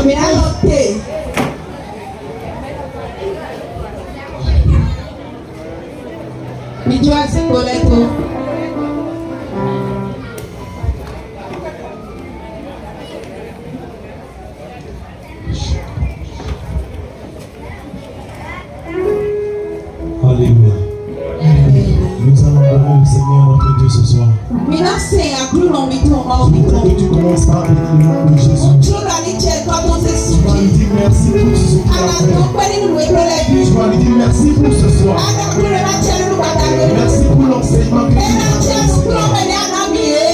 Mais adopté. Mais tu as ce boleto. Alléluia. Nous allons donner le Seigneur notre Dieu ce soir. Mais là, c'est un plus long mytho. Je voudrais que tu commences par bénir le nom de Jésus. Tu vas lui dire merci pour tout ce qu'il a fait. Tu vas lui dire merci pour ce soir. Merci pour l'enseignement que tu as fait.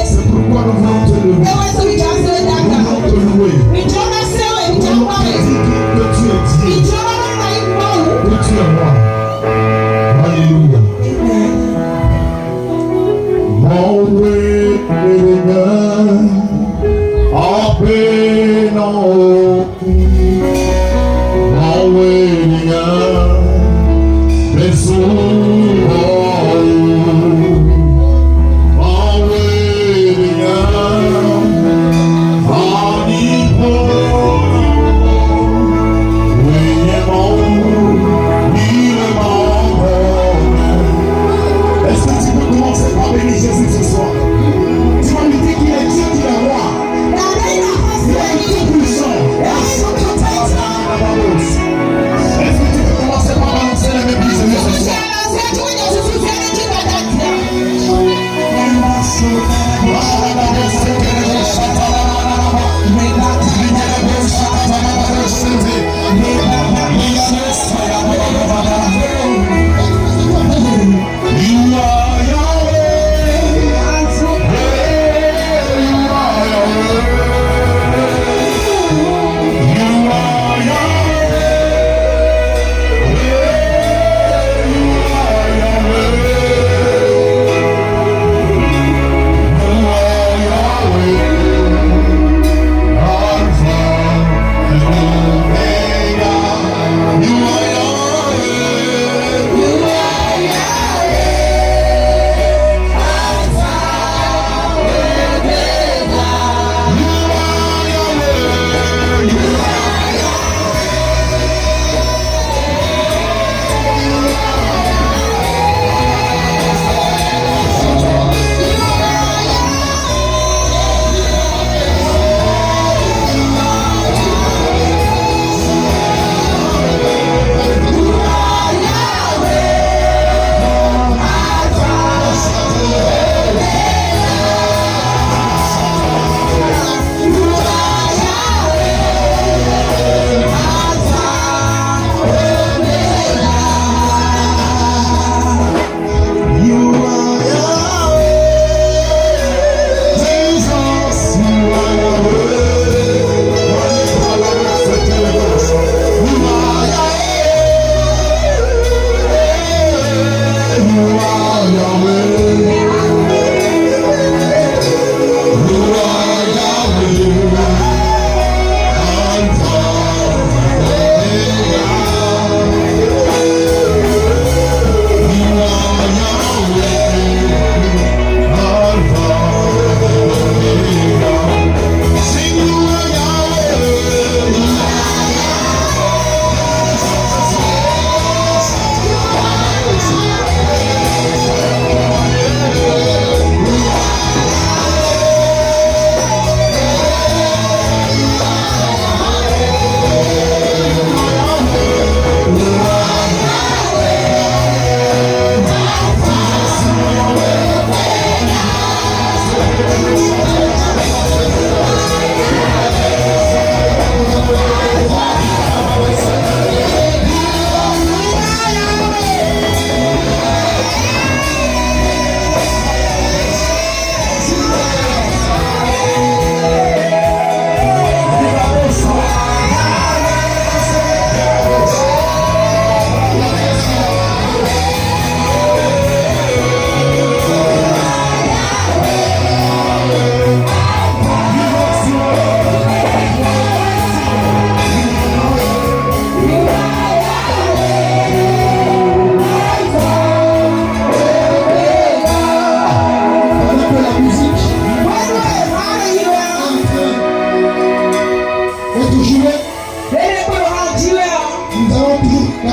C'est pourquoi nous voulons te lever. Nous voulons te louer. Nous voulons te dire que tu es Dieu. Que tu es roi. Alléluia. Mon Seigneur, en paix non. Mon Seigneur, mais souvent. Jésus ce soir. Tu vas lui dire qu'il est Dieu, qu'il est roi. Il est tout puissant. Est-ce que tu peux commencer par balancer les mêmes bisous ce soir?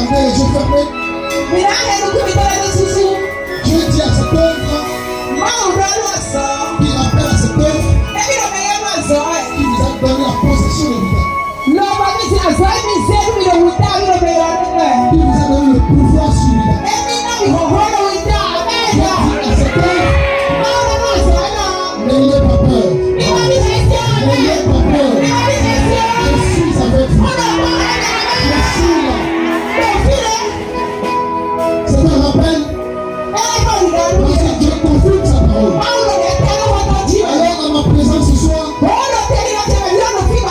garder les yeux fermés. Dieu dit à cet œuvre qu'il appelle à cette œuvre qui vous a donné la possession de l'État. Il vous a donné le pouvoir sur l'État. Dieu dit à cette œuvre, n'ayez pas peur. N'ayez pas peur. Je suis avec vous. Je suis là. C'est un rappel. Parce que Dieu confirme sa parole. Alors à ma présence ce soir,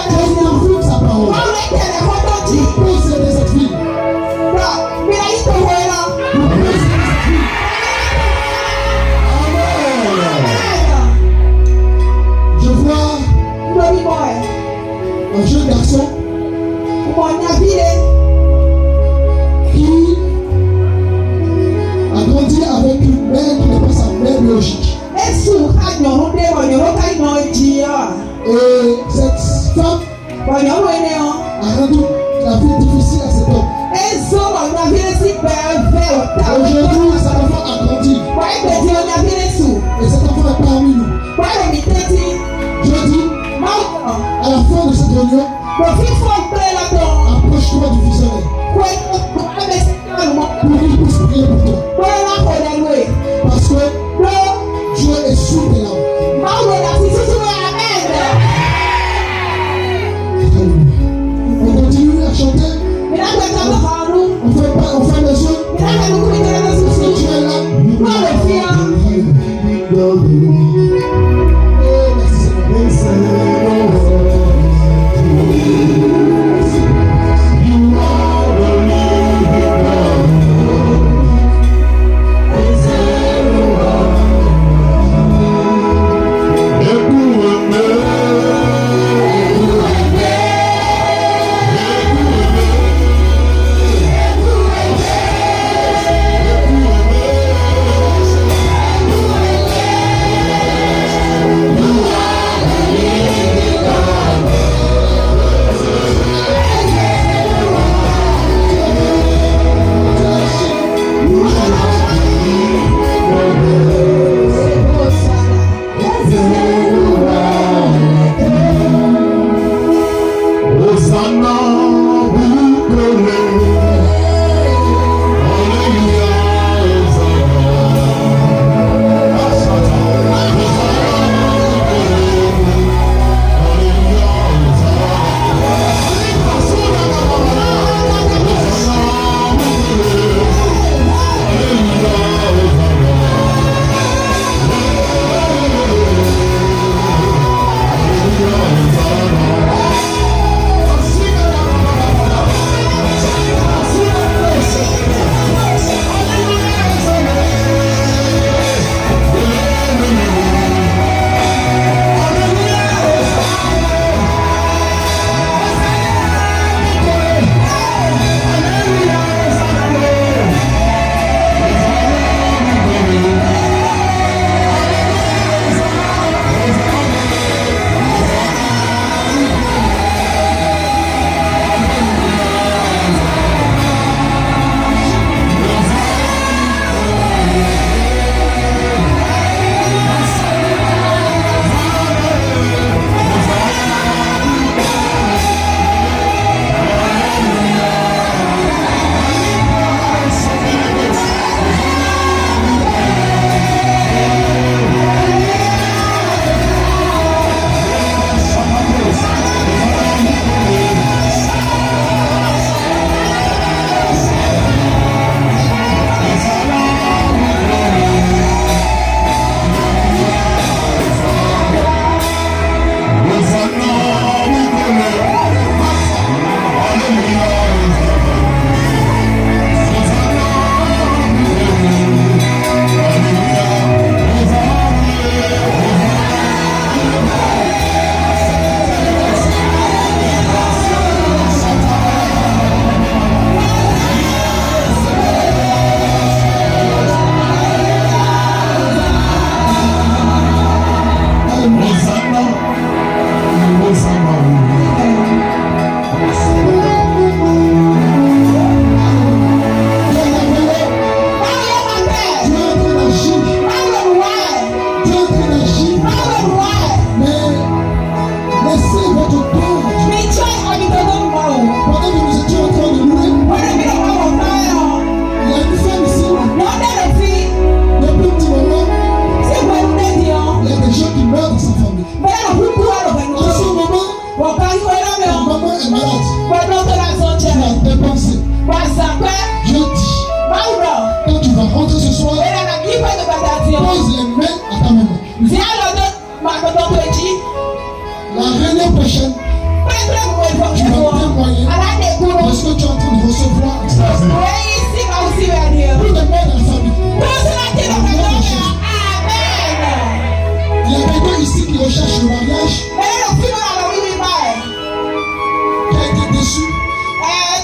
Dieu confirme sa parole. Je pose des cette vie. Je vois un jeune garçon qui a grandi avec une mère qui n'est pas sa mère biologique. Et cette femme a rendu la vie difficile à cet homme. Aujourd'hui, cet enfant a grandi. Et cet enfant est parmi nous. Je dis, à la fin de cette réunion, approche-toi du visionnaire pour qu'il puisse prier pour toi. Parce que Dieu est sous tes larmes. On continue à chanter. On fait les yeux. Dieu est là. Oh, merci Seigneur. été déçu.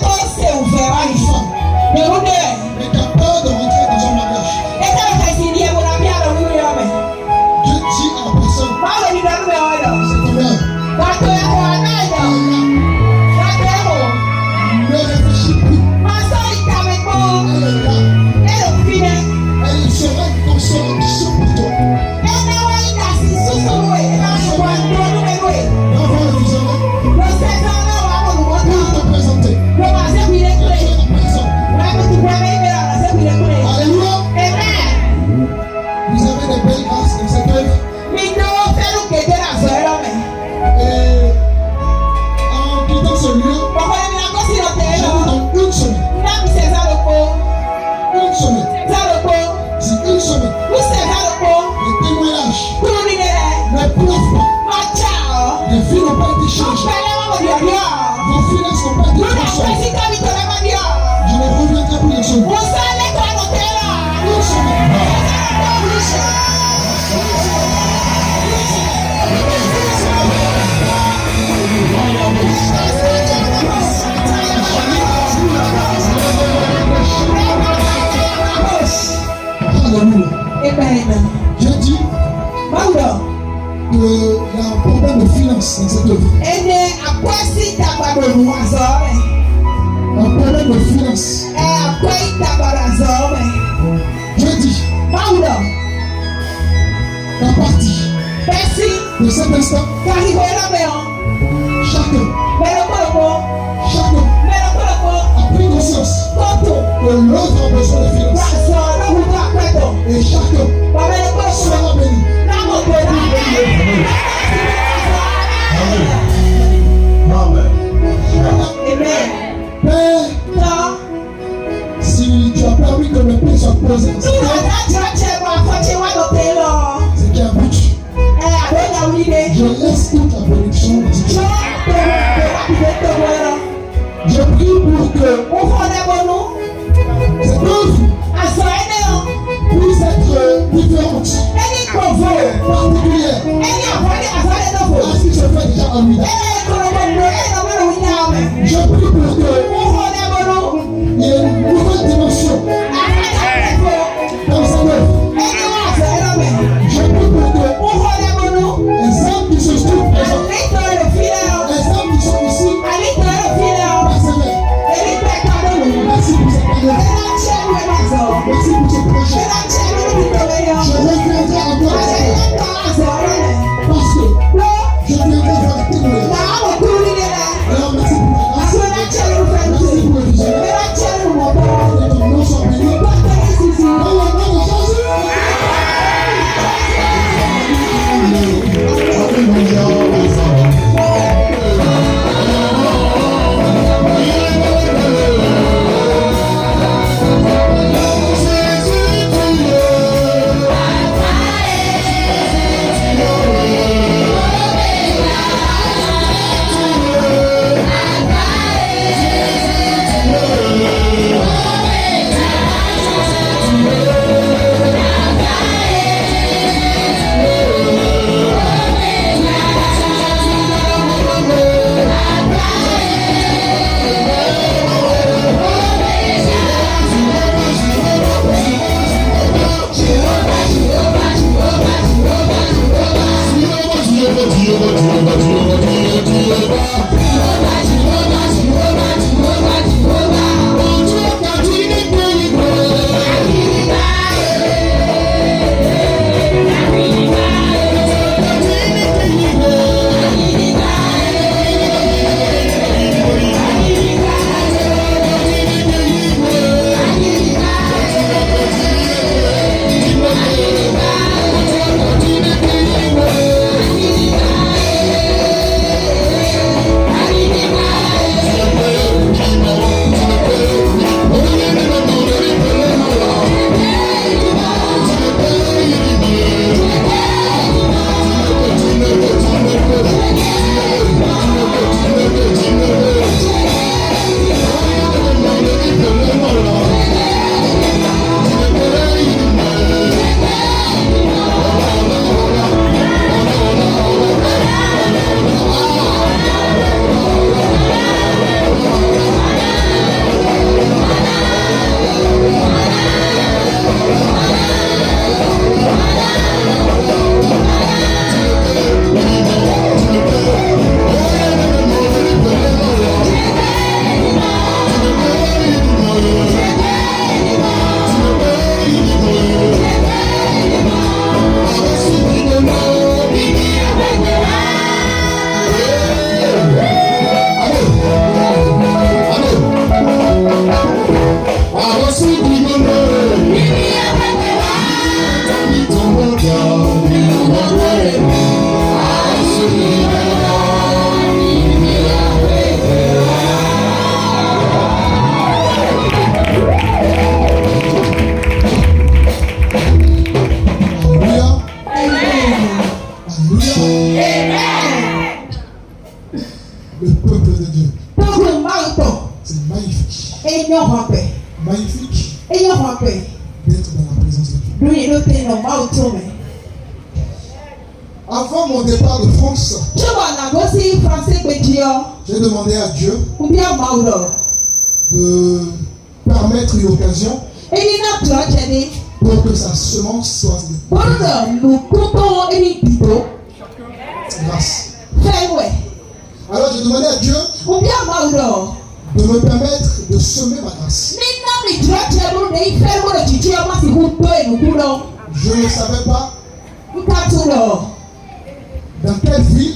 Toi, c'est ouvert. Une femme. Mais vous deux. Mais qui a peur de rentrer dans un mariage. Et quand tu as signé, vous l'avez bien dans le Dieu dit à la personne, c'est ton heure. Ne réfléchis plus. Elle est là. Elle sera une consolation pour toi. Avant le visionnaire, pour te présenter. La personne. Alléluia. Vous avez des belles grâces dans cette œuvre. Et en quittant ce lieu, je vous donne une semaine. Une semaine. C'est une semaine. Les témoignages ne pleuvent pas. Les vies n'ont pas été changées. Vos finances n'ont pas été transformées. Je ne reviendrai plus de ce mot. Une semaine. Alléluia. Je dis qu'il y a un problème de finances dans cette œuvre. Un problème de finances. Je dis qu'à partir de cet instant, chacun a pris conscience que l'autre a besoin de finances. Et chacun sera béni. Père, si tu as permis que mes pieds soient posés dans cette terre, c'est qu'il y a un but. Je laisse toute la bénédiction dans cette terre. Je prie pour que cette œuvre puisse être différente, particulière à ce qui se fait déjà en lui. Je prie pour que il y ait une nouvelle dimension dans cette œuvre. Je prie pour que les âmes qui se trouvent présents, les âmes qui sont ici, persévèrent. Merci pour cette période. Merci pour ce projet. Je reviendrai encore à cette œuvre. Parce que je viendrai faire des témoignages. Magnifique d'être dans la présence de Dieu. Avant mon départ de France, j'ai demandé à Dieu de permettre une occasion pour que sa semence soit grâce. Alors j'ai demandé à Dieu de me permettre de semer ma grâce. Je ne savais pas dans quelle ville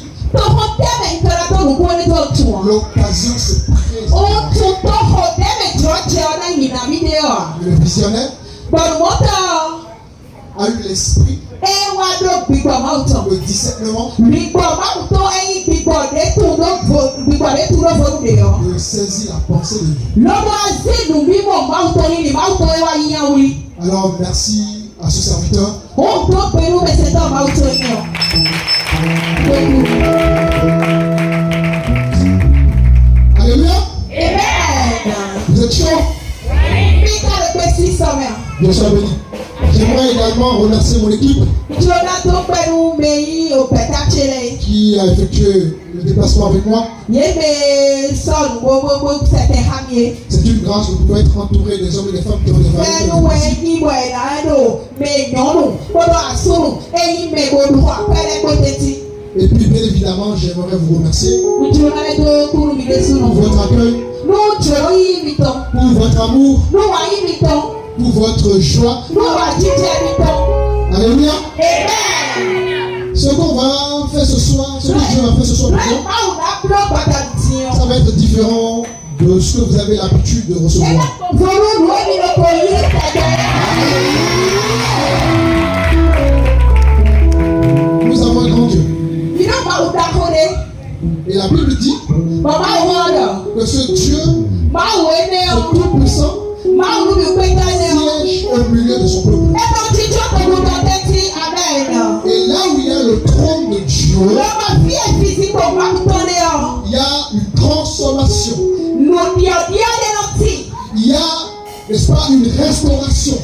l'occasion se présente. Le visionnaire a eu l'esprit, le discernement de saisir la pensée de Dieu. Alors merci à ce serviteur. Alléluia. Vous êtes chaud? Dieu soit béni. J'aimerais également remercier mon équipe qui a effectué le déplacement avec moi. C'est une grâce de pouvoir être entouré des hommes et des femmes qui ont des valeurs. Et puis bien évidemment, j'aimerais vous remercier pour votre accueil, pour votre amour, pour votre joie. Alléluia. Ce qu'on va faire ce soir, ce que Dieu va faire ce soir, ça va être différent de ce que vous avez l'habitude de recevoir. Nous avons un grand Dieu. Et la Bible dit que ce Dieu, ce Tout-Puissant, siège au milieu de son peuple. Et là où il y a le trône de Dieu, il y a une transformation. Il y a, n'est-ce pas, une restauration.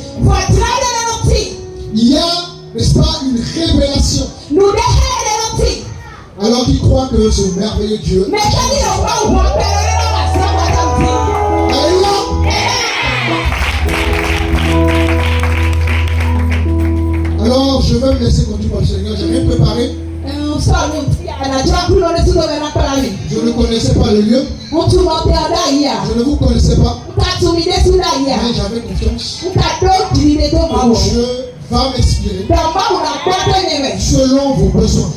Il y a, n'est-ce pas, une révélation. Alors qu'il croit que ce merveilleux Dieu. Alors je vais me laisser continuer par le Seigneur. J'ai rien préparé. Je ne connaissais pas le lieu. Je ne vous connaissais pas. Mais j'avais confiance. Dieu va m'inspirer selon vos besoins.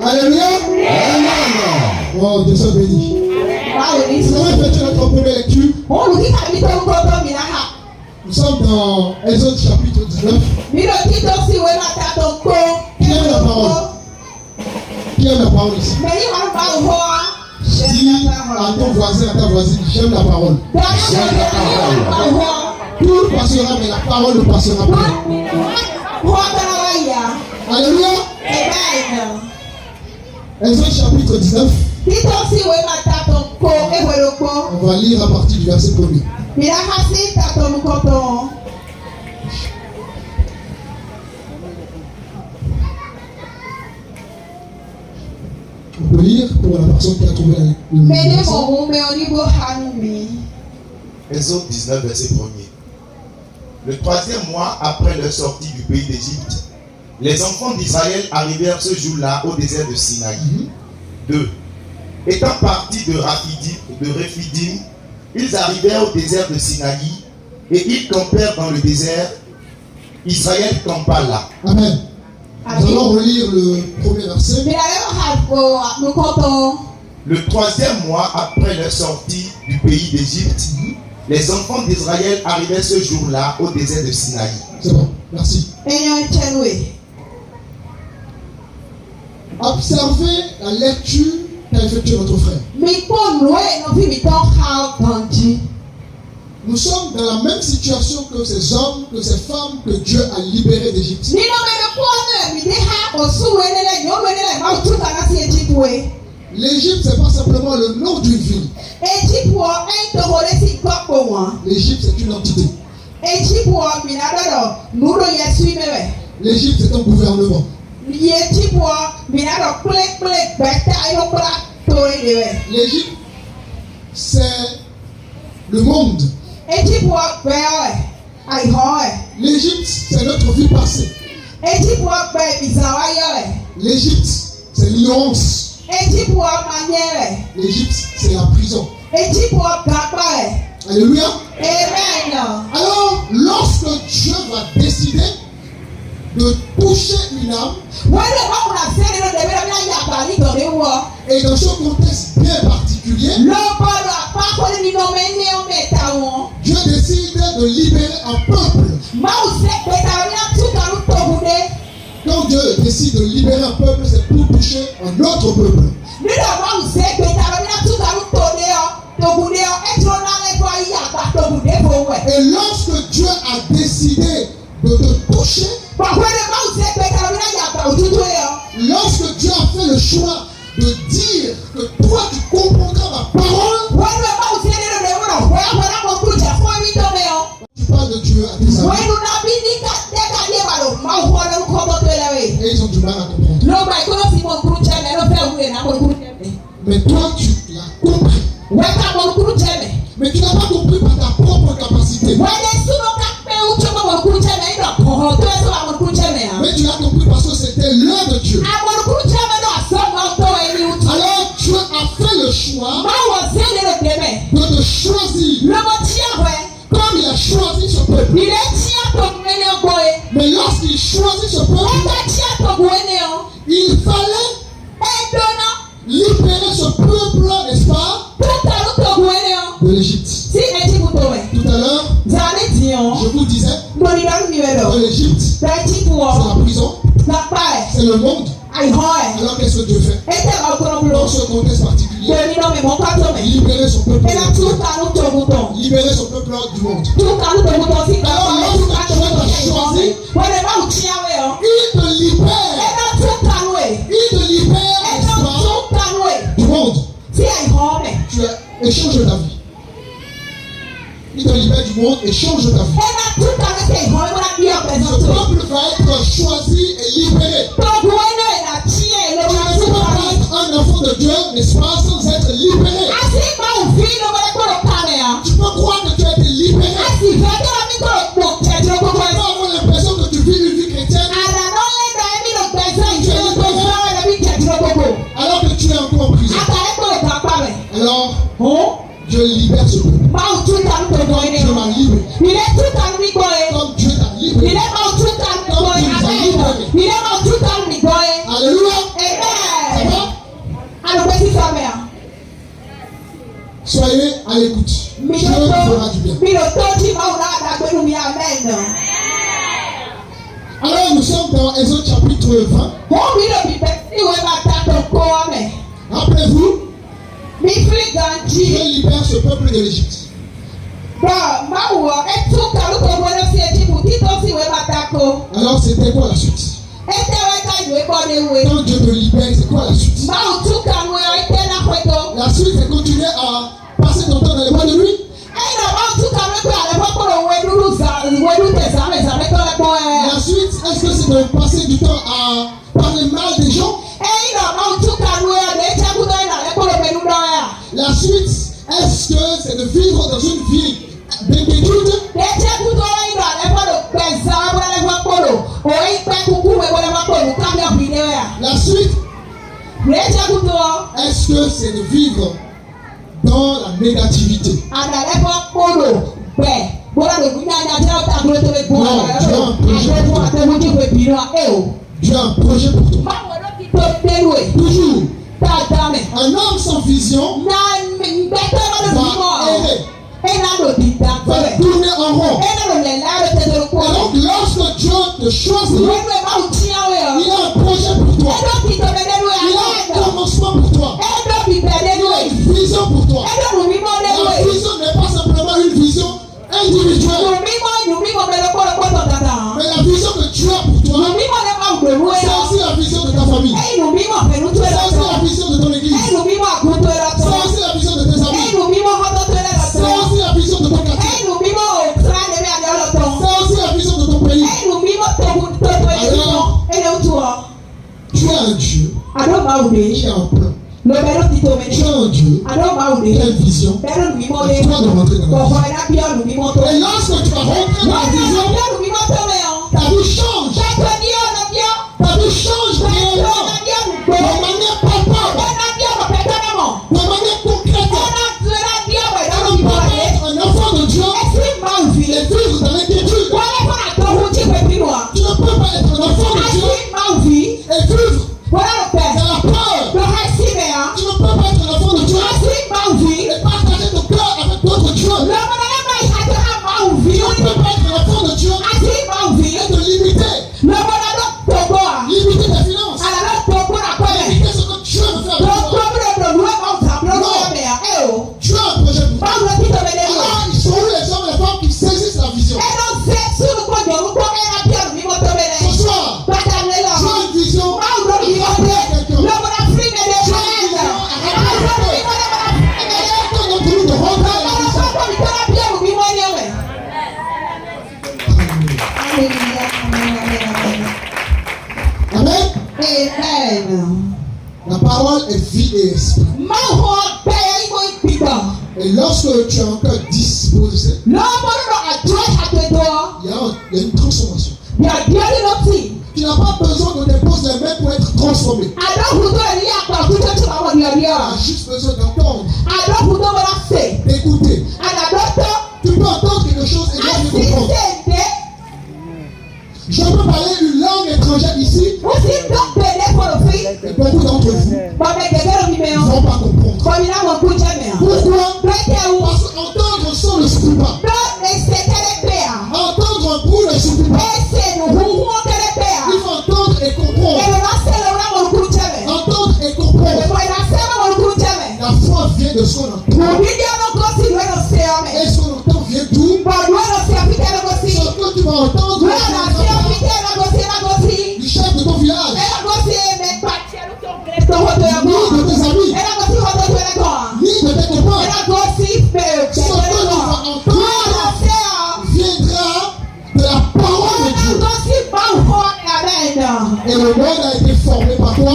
Alléluia. Oh, Dieu soit béni. Nous allons effectuer notre première lecture. Nous sommes dans Exode chapitre 19. Qui aime la parole? Qui aime la parole ici? Dis à ton voisin, à ta voisine, j'aime la parole. J'aime la parole. Tout passera, mais la parole ne passera pas. Alléluia. Exode chapitre 19. On va lire à partir du verset 1er. On peut lire pour la personne qui a trouvé Exode 19, verset 1er. Le troisième mois après leur sortie du pays d'Égypte, les enfants d'Israël arrivèrent ce jour-là au désert de Sinaï. 2. Étant partis de Rephidim, ils arrivèrent au désert de Sinaï et ils campèrent dans le désert. Israël campa là. Amen. Nous allons relire le premier verset. Le troisième mois après leur sortie du pays d'Égypte, les enfants d'Israël arrivaient ce jour-là au désert de Sinaï. C'est bon, merci. Observez la lecture qu'a effectuée notre frère. Nous sommes dans la même situation que ces hommes, que ces femmes que Dieu a libérés L'Égypte, c'est pas simplement le nom d'une ville. L'Égypte, c'est une entité. L'Égypte, c'est un gouvernement. L'Égypte, c'est le monde. L'Égypte, c'est notre vie passée. L'Égypte, c'est l'ignorance. L'Égypte, c'est la prison. Alléluia. Amen. Alors, lorsque Dieu va décider de toucher une âme, et dans ce contexte bien particulier, Dieu décide de libérer un peuple. Quand Dieu décide de libérer un peuple, c'est pour toucher un autre peuple. Et lorsque Dieu a décidé de te toucher, lorsque Dieu a fait le choix de dire que toi tu comprendras ma parole, tu parles de Dieu à tes amis et ils ont du mal à comprendre. Mais toi tu l'as compris. Mais tu n'as pas compris par ta propre capacité. Mais tu l'as compris parce que c'était l'œuvre de Dieu. Alors Dieu a fait le choix de te choisir comme il a choisi ce peuple. Mais lorsqu'il choisit ce peuple, il fallait libérer ce peuple, n'est-ce pas, de l'Égypte. Tout à l'heure, je vous disais que l'Égypte, c'est la prison, c'est le monde. Alors qu'est-ce que Dieu fait dans ce contexte particulier? Libérer son peuple, libérer son peuple du monde. Alors lorsque Dieu t'a choisi, il te libère du monde. Tu échanges ta vie. Il te libère du monde et change ta vie. Ce peuple va être choisi et libéré. Tu ne peux pas être un enfant de Dieu, n'est-ce pas, sans être libéré. Tu peux croire que tu as été libéré. Tu peux avoir l'impression que tu vis une vie chrétienne. Alors que tu es encore en prison. Alors, Dieu libère ce peuple. Dieu m'a libéré. Comme Dieu t'a libéré. Comme Dieu nous a libérés. Alléluia. Ça va? Soyez à l'écoute. Dieu fera du bien. Alors nous sommes dans Exode chapitre 20. Rappelez-vous, Dieu libère ce peuple de l'Égypte. Alors c'était quoi la suite? Quand Dieu te libère, c'est quoi la suite? La suite, c'est continuer à passer ton temps dans les bois de nuit. La suite, est-ce que c'est de passer du temps à parler mal des gens? La suite, est-ce que c'est de vivre dans une vie d'inquiétude? La suite, est-ce que c'est de vivre dans la négativité? Dieu a un projet pour toi. Toujours. Un homme sans vision va errer, va tourner en rond. Et donc lorsque Dieu te choisit, il a un projet pour toi. Il a un commencement pour toi. Il a une vision pour toi. La vision n'est pas simplement une vision individuelle, mais la vision que Dieu a pour toi, c'est aussi la vision de ta famille. C'est aussi la vision de ton église. C'est Il y a un plan. Tu as un Dieu qui a une vision. Tu dois rentrer dans la vision. Et lorsque tu vas rentrer dans la vision, ta vie change. Ta vie change réellement. De manière palpable. De manière concrète. Tu peux être un enfant de Dieu et vivre dans l'inquiétude. Tu ne peux pas être un enfant de Dieu et vivre dans la peur. Tu ne peux pas être un enfant de Dieu et partager ton cœur avec d'autres dieux. Tu ne peux pas être un enfant de Dieu et te limiter. Limiter tes finances. Limiter ce que Dieu veut faire avec toi. Dieu a un projet pour toi. Alors, ils sont où les hommes et les femmes qui saisissent la vision? Ce soir, tu as une vision. Amen. La parole est vie et esprit. Et lorsque tu as un cœur disposé, il y a une transformation. Tu n'as pas besoin de déposer les mains pour être transformé. Tu as juste besoin d'entendre, d'écouter. Tu peux entendre quelque chose et bien comprendre. Je peux parler une langue étrangère ici. Et beaucoup d'entre vous ne vont pas comprendre. Pourquoi? Parce qu'entendre son ne suffit pas. Entendre un bout ne suffit pas. Il faut entendre et comprendre. Entendre et comprendre. La foi vient de ce qu'on entend. Et ce qu'on entend vient d'où? Ce que tu vas entendre du chef de ton village, ni de tes amis, ni de tes copains. Ce que tu vas entendre viendra de la parole de Dieu. Et le monde a été formé par toi.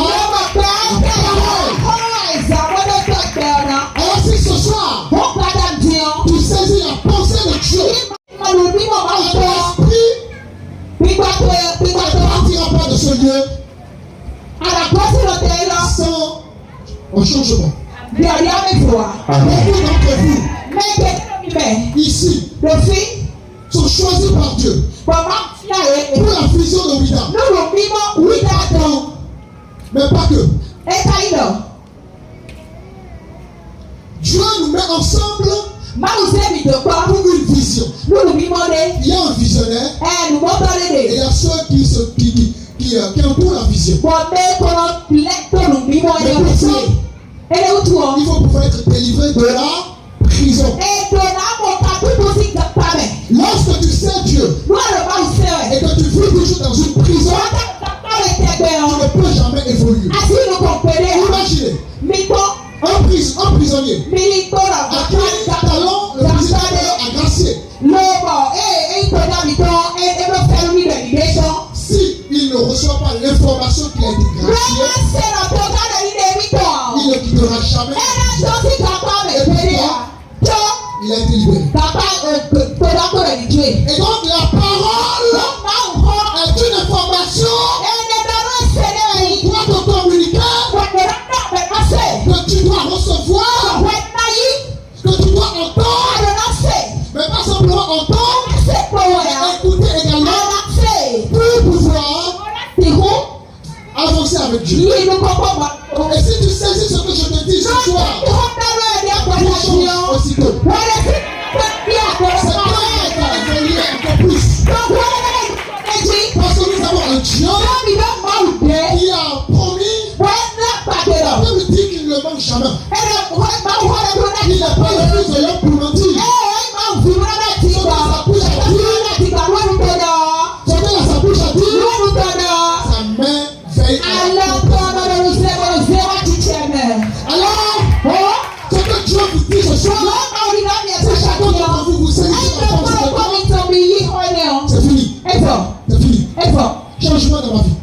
Alors si ce soir, tu saisis la pensée de Dieu, ton esprit ne partira pas de ce lieu sans un changement. Beaucoup d'entre vous, ici, sont choisis par Dieu pour la vision de Ouida. Mais pas que. Dieu nous met ensemble pour une vision. Il y a un visionnaire et il y a ceux qui entourent la vision. Mais pour ça, il faut pouvoir être délivré de la prison. Lorsque tu sais Dieu et que tu vis toujours dans une prison, tu ne peux jamais évoluer. Imaginez un prisonnier à qui le talent le visiteur a gracié. Si il ne reçoit pas l'information qu'il a été gracié, il ne quittera jamais. Et pourquoi? Il a été libéré. Et donc la parole est une information pour toi te communiquer, que tu dois recevoir, que tu dois entendre, mais pas simplement entendre, mais écouter également pour pouvoir avancer avec Dieu. Et si tu saisis ce que je te dis ce soir, tu changes aussitôt. C'est toi qui vas évoluer encore plus. Parce que nous avons un Dieu qui a promis, la Bible dit qu'il ne ment jamais. Il n'est pas le fils de l'homme pour mentir. Ce que sa bouche a dit, sa main veille à la alors, ce que Dieu vous dit ce soir, c'est chacun d'entre vous, vous saisissez la force de Dieu. C'est fini. C'est fini. Changement dans ma vie.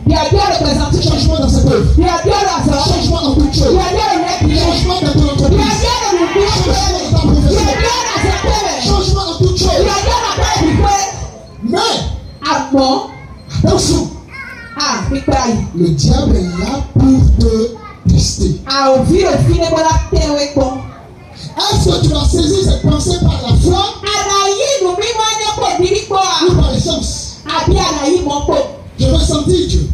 Changement dans cette œuvre. Changement pensée? Est-ce que tu as saisi cette pensée par la foi ou par les sens? Je veux sentir Dieu.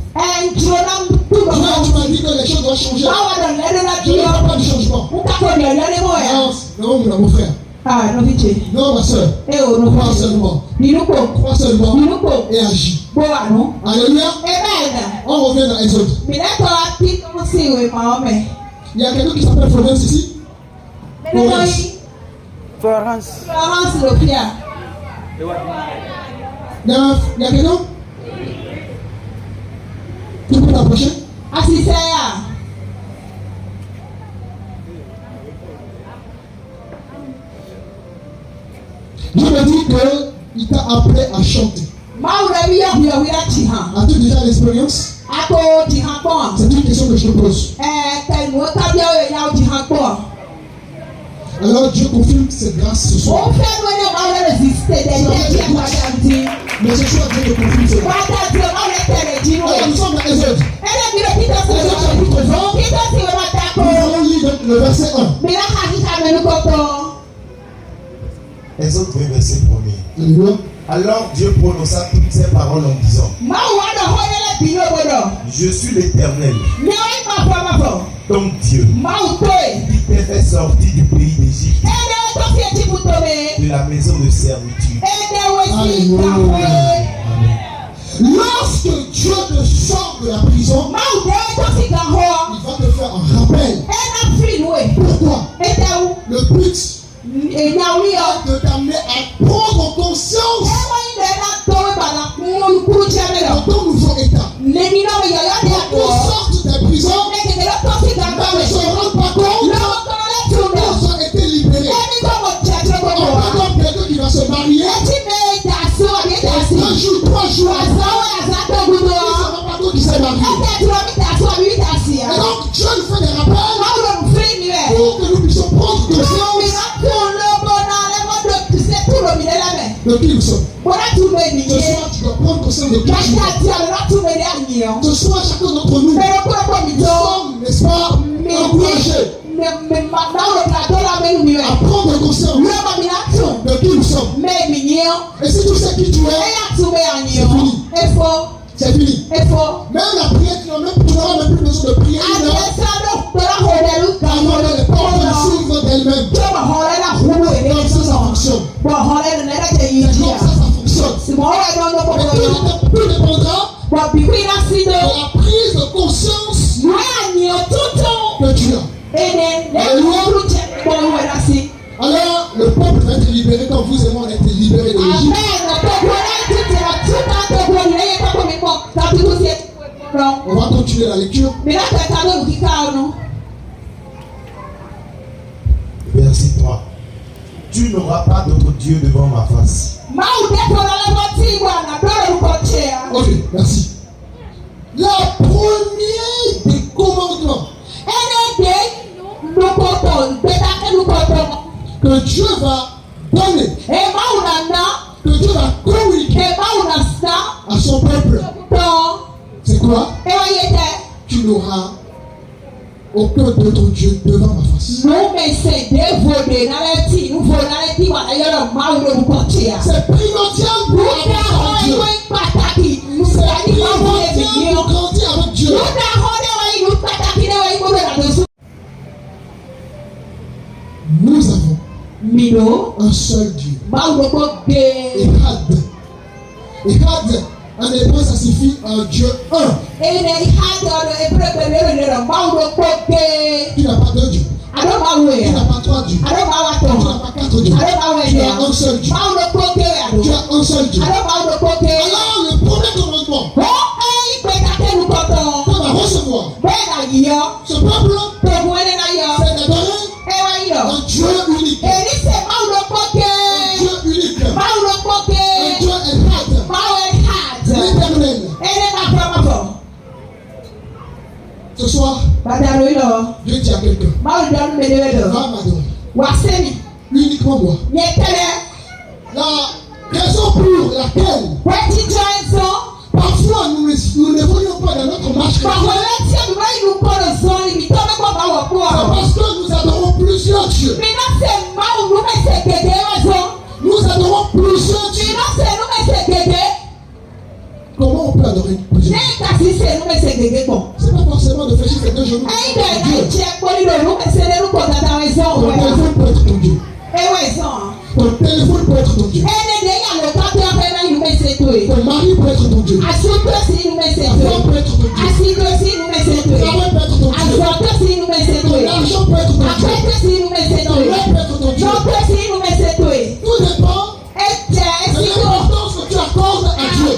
Tu m'as dit que les choses doivent changer. Je ne veux pas du changement. Non, mon frère. Non, ma soeur. Crois seulement. Crois seulement. Et agis. Alléluia. On revient dans Exode. Il y a quelqu'un qui s'appelle Florence ici. Florence. Il y a quelqu'un? Tu peux t'approcher? Je me dis qu'il t'a appelé à chanter. As-tu déjà l'expérience? C'est une question que je te pose. Alors Dieu confirme ses grâces ce soir. Mais ce soir Dieu te confirme ses grâces. Alors nous sommes dans Exode. Exode chapitre 20. Nous allons lire le verset 1. Exode 20, verset 1er. Alléluia. Alors Dieu prononça toutes ces paroles en disant: Je suis l'Éternel, ton Dieu, qui t'ai fait sortir du pays d'Égypte, de la maison de servitude. Lorsque Dieu te sort de la prison, il va te faire un rappel. Pourquoi? Le but de t'amener à prendre conscience de ton nouveau état. Pour qu'on sorte des prisons, mais ne se rendent pas compte qu'ils ont été libérés. On peut comme quelqu'un qui va se marier. 1 jour, 3 jours, il ne se rend pas compte qu'il s'est marié. Et donc Dieu nous fait des rappels pour que nous puissions prendre conscience de qui nous sommes. Ce soir, tu dois prendre conscience de qui tu es. Ce soir, chacun d'entre nous sommes, n'est-ce pas, encouragés à prendre conscience de qui nous sommes. Et si tu sais qui tu es, c'est fini. Même la prière, tu n'auras même plus besoin de prier. Car les portes s'ouvrent d'elles-mêmes. Comme ça fonctionne. Tout dépendra de la prise de conscience que tu as. Alors, le peuple va être libéré comme vous et moi on a été libérés de l'Égypte. On va continuer la lecture. Verset 3. Tu n'auras pas d'autre Dieu devant ma face. Ok, merci. La première des commandements que Dieu va donner, que Dieu va communiquer à son peuple, c'est quoi? Tu n'auras aucun d'autre Dieu devant ma face. C'est primordial pour avoir Dieu. C'est primordial pour grandir avec Dieu. Nous avons un seul Dieu. Ehad. En hébreu, ça signifie un Dieu un. Tu n'as pas deux dieux. Tu n'as pas trois dieux. Tu n'as pas quatre dieux. Tu as un seul Dieu. Tu as un seul Dieu. Alors, le premier commandement qu'on va recevoir, ce peuple, c'est d'adorer un Dieu unique. Un Dieu unique. Un Dieu Ehad. L'éternel. Ce soir, Dieu dit à quelqu'un, va m'adorer. Uniquement moi. La raison pour laquelle parfois nous ne voyons pas dans notre marche chrétienne, parce que nous adorons plusieurs dieux. Nous adorons plusieurs dieux. Comment on peut adorer plusieurs dieux? C'est pas forcément de fléchir ses deux genoux. Ton téléphone peut être ton Dieu. Ton téléphone peut être ton Dieu. Ton mari peut être ton Dieu. Ta femme peut être ton Dieu. Ta travail peut être ton Dieu. Ton argent peut être ton Dieu. Ton rêve peut être ton Dieu. Tout dépend de l'importance que tu accordes à Dieu.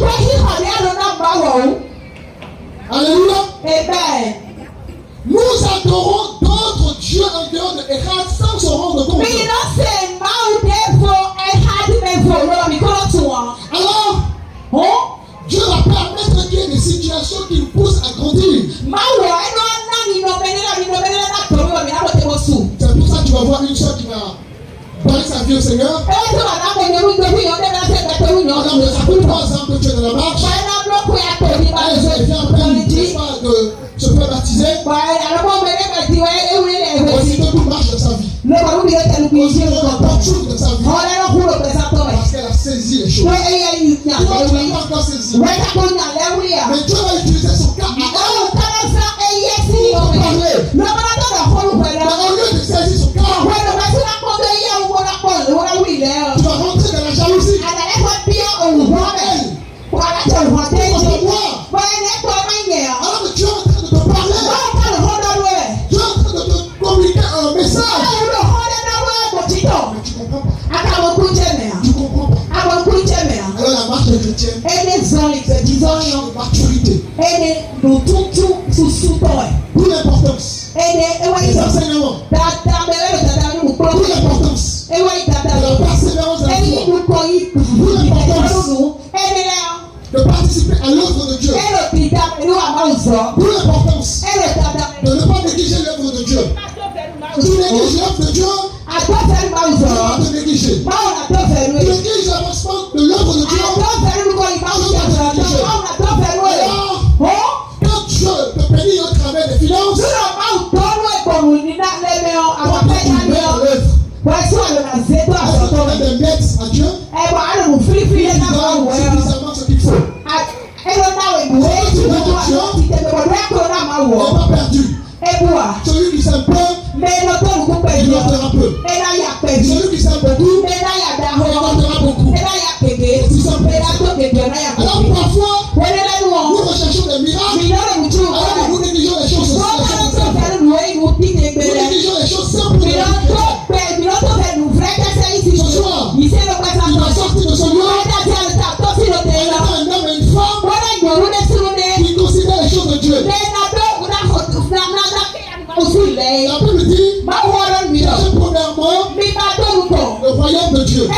Alléluia. Nous adorons d'autres dieux en dehors de Echad sans se rendre compte. Alors, Dieu va permettre qu'il y ait des situations qui nous poussent à grandir. C'est pour ça que tu vas voir une soeur qui va donner sa vie au Seigneur. Alors, ça fait 3 ans que tu es dans la marche. Elle vient à peine, n'est-ce pas, de se faire baptiser. Aussitôt tout marche dans sa vie. Aussitôt la porte s'ouvre de sa vie. Parce qu'elle a saisi les choses. Toi, tu n'as pas encore saisi. Mais Dieu va utiliser son cas à elle pour parler. Mais au lieu de saisir son cas, tu vas rentrer dans la jalousie. Alors que tu es en train de te parler, tu es en train de te communiquer un message. Mais tu comprends pas. Tu comprends pas. Alors la marche des chrétiens, maturité, pour l'importance, les enseignements, pour l'importance, de la persévérance de la foi, pour l'importance, de participer à l'œuvre de Dieu, pour l'importance, de ne pas négliger l'œuvre de Dieu. Tu négliges l'œuvre de Dieu, tu vas te négliger. Tu négliges l'avancement de l'œuvre de Dieu, quand Dieu te bénit au travers des finances, des miettes à Dieu, suffisamment ce qu'il faut. n'est pas perdu. Celui qui s'aime peu, il notera peu. Celui qui s'aime beaucoup, il notera beaucoup. C'est simple. Alors parfois, nous recherchons des miracles, alors que nous négligeons les choses simples. Nous négligeons les choses simples. Ce soir, il va sortir de son lieu. Un homme et une femme qui considèrent les choses de Dieu. La Bible dit, cherchez premièrement le royaume de Dieu. Le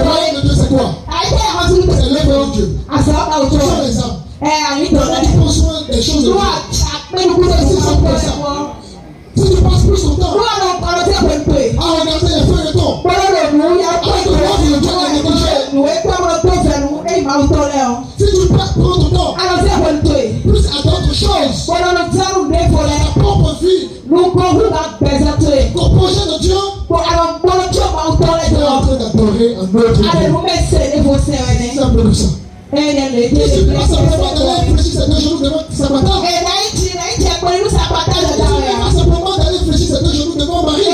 royaume de Dieu, c'est quoi? C'est l'œuvre de Dieu. Ce sont les âmes. Tu prends soin des choses de Dieu. Si tu passes plus ton temps à regarder les feuilletons, alors que l'œuvre de Dieu est négligée. Si tu prends ton temps plus à d'autres choses, à ta propre vie, qu'au projet de Dieu, tu es en train d'adorer un autre Dieu. C'est simple que ça. Si tu passes simplement d'aller fléchir ses deux genoux devant Sabata, simplement d'aller fléchir ses deux genoux devant Marie,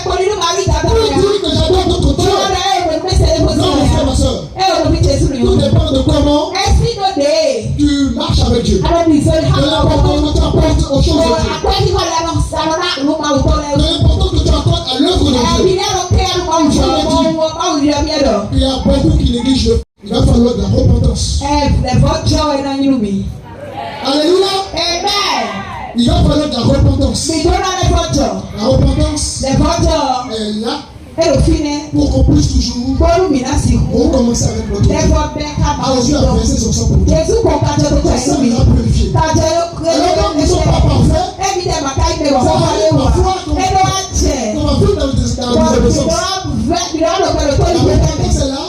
pour dire que j'adore notre Dieu. Non, mon frère, ma soeur, tout dépend de comment tu marches avec Dieu. De l'importance que tu apportes aux choses de Dieu. De l'importance que tu apportes à l'œuvre de Dieu. Il y a beaucoup qui négligent le. Il va falloir de la repentance. Alléluia. Il va falloir de la repentance. La repentance est là pour qu'on puisse toujours recommencer avec notre Dieu. Jésus a versé son sang pour nous. Son sang nous a purifié. Alors quand nous ne sommes pas parfaits, ça arrive parfois qu'on va vivre dans la désobéissance. La repentance est là.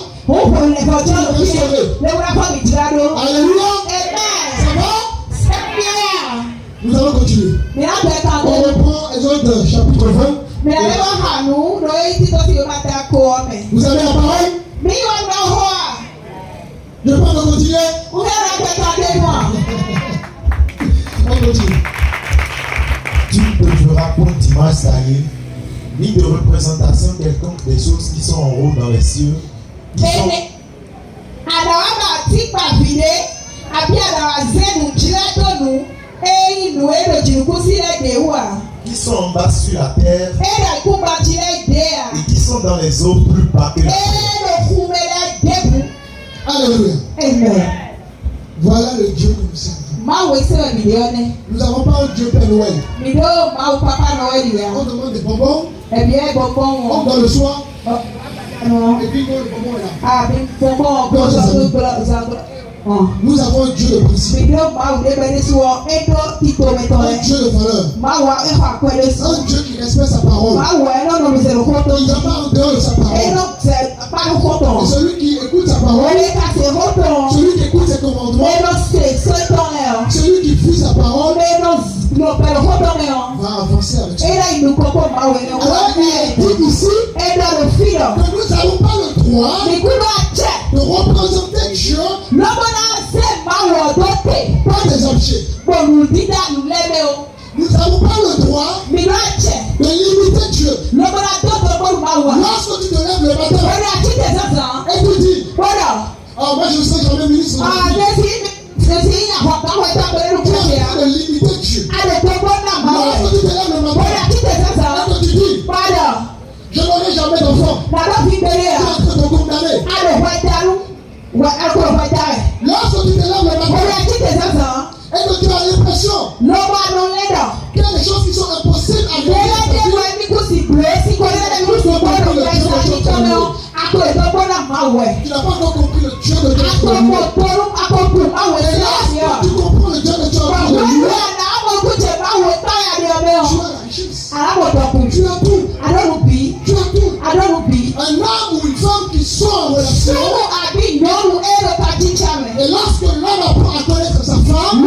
Alléluia. Ça va? Nous allons continuer. On va Actes chapitre 20. Mais la loi Hanou, l'oeil dit aussi au matin quoi, mais. Vous avez la parole? Mais on va voir. Je ne peux pas continuer. On va attendre moi. On continue. Tu ne feras point d'image taillée, ni de représentation quelconque des choses qui sont en haut dans les cieux, qui sont, qui sont en bas sur la terre et qui sont dans les eaux plus bas que la terre. Alléluia. Amen. Voilà le Dieu que nous servons. Nous n'avons pas un Dieu Père Noël. On demande des bonbons. On donne le soir. Et puis le bonbon est là. Nous avons un Dieu de principe. Un Dieu de valeur. Un Dieu qui respecte sa parole. Il n'a pas en dehors de sa parole. Et celui qui écoute sa parole, celui qui écoute ses commandements, celui qui fuit sa parole, va avancer avec ça. Alors il dit ici que nous n'avons pas le droit de représenter Dieu par des objets. Nous n'avons pas le droit de limiter Dieu. Lorsque tu te lèves le matin et tu dis, moi je sais que j'en ai ministre. Tu as de limiter Dieu. Lorsque tu te lèves le matin et que tu dis, je n'aurai jamais d'enfant, tu es en train de condamner. Lorsque tu te lèves le matin et que tu as l'impression qu'il y a des choses qui sont impossibles à vivre, tu n'as pas encore compris le Dieu de Dieu. Et lorsque tu comprends le Dieu de Dieu, tu as la richesse. Tu as tout. Tu as tout. Un homme ou une femme qui sont en relation. Et lorsque l'homme apprend à connaître sa femme,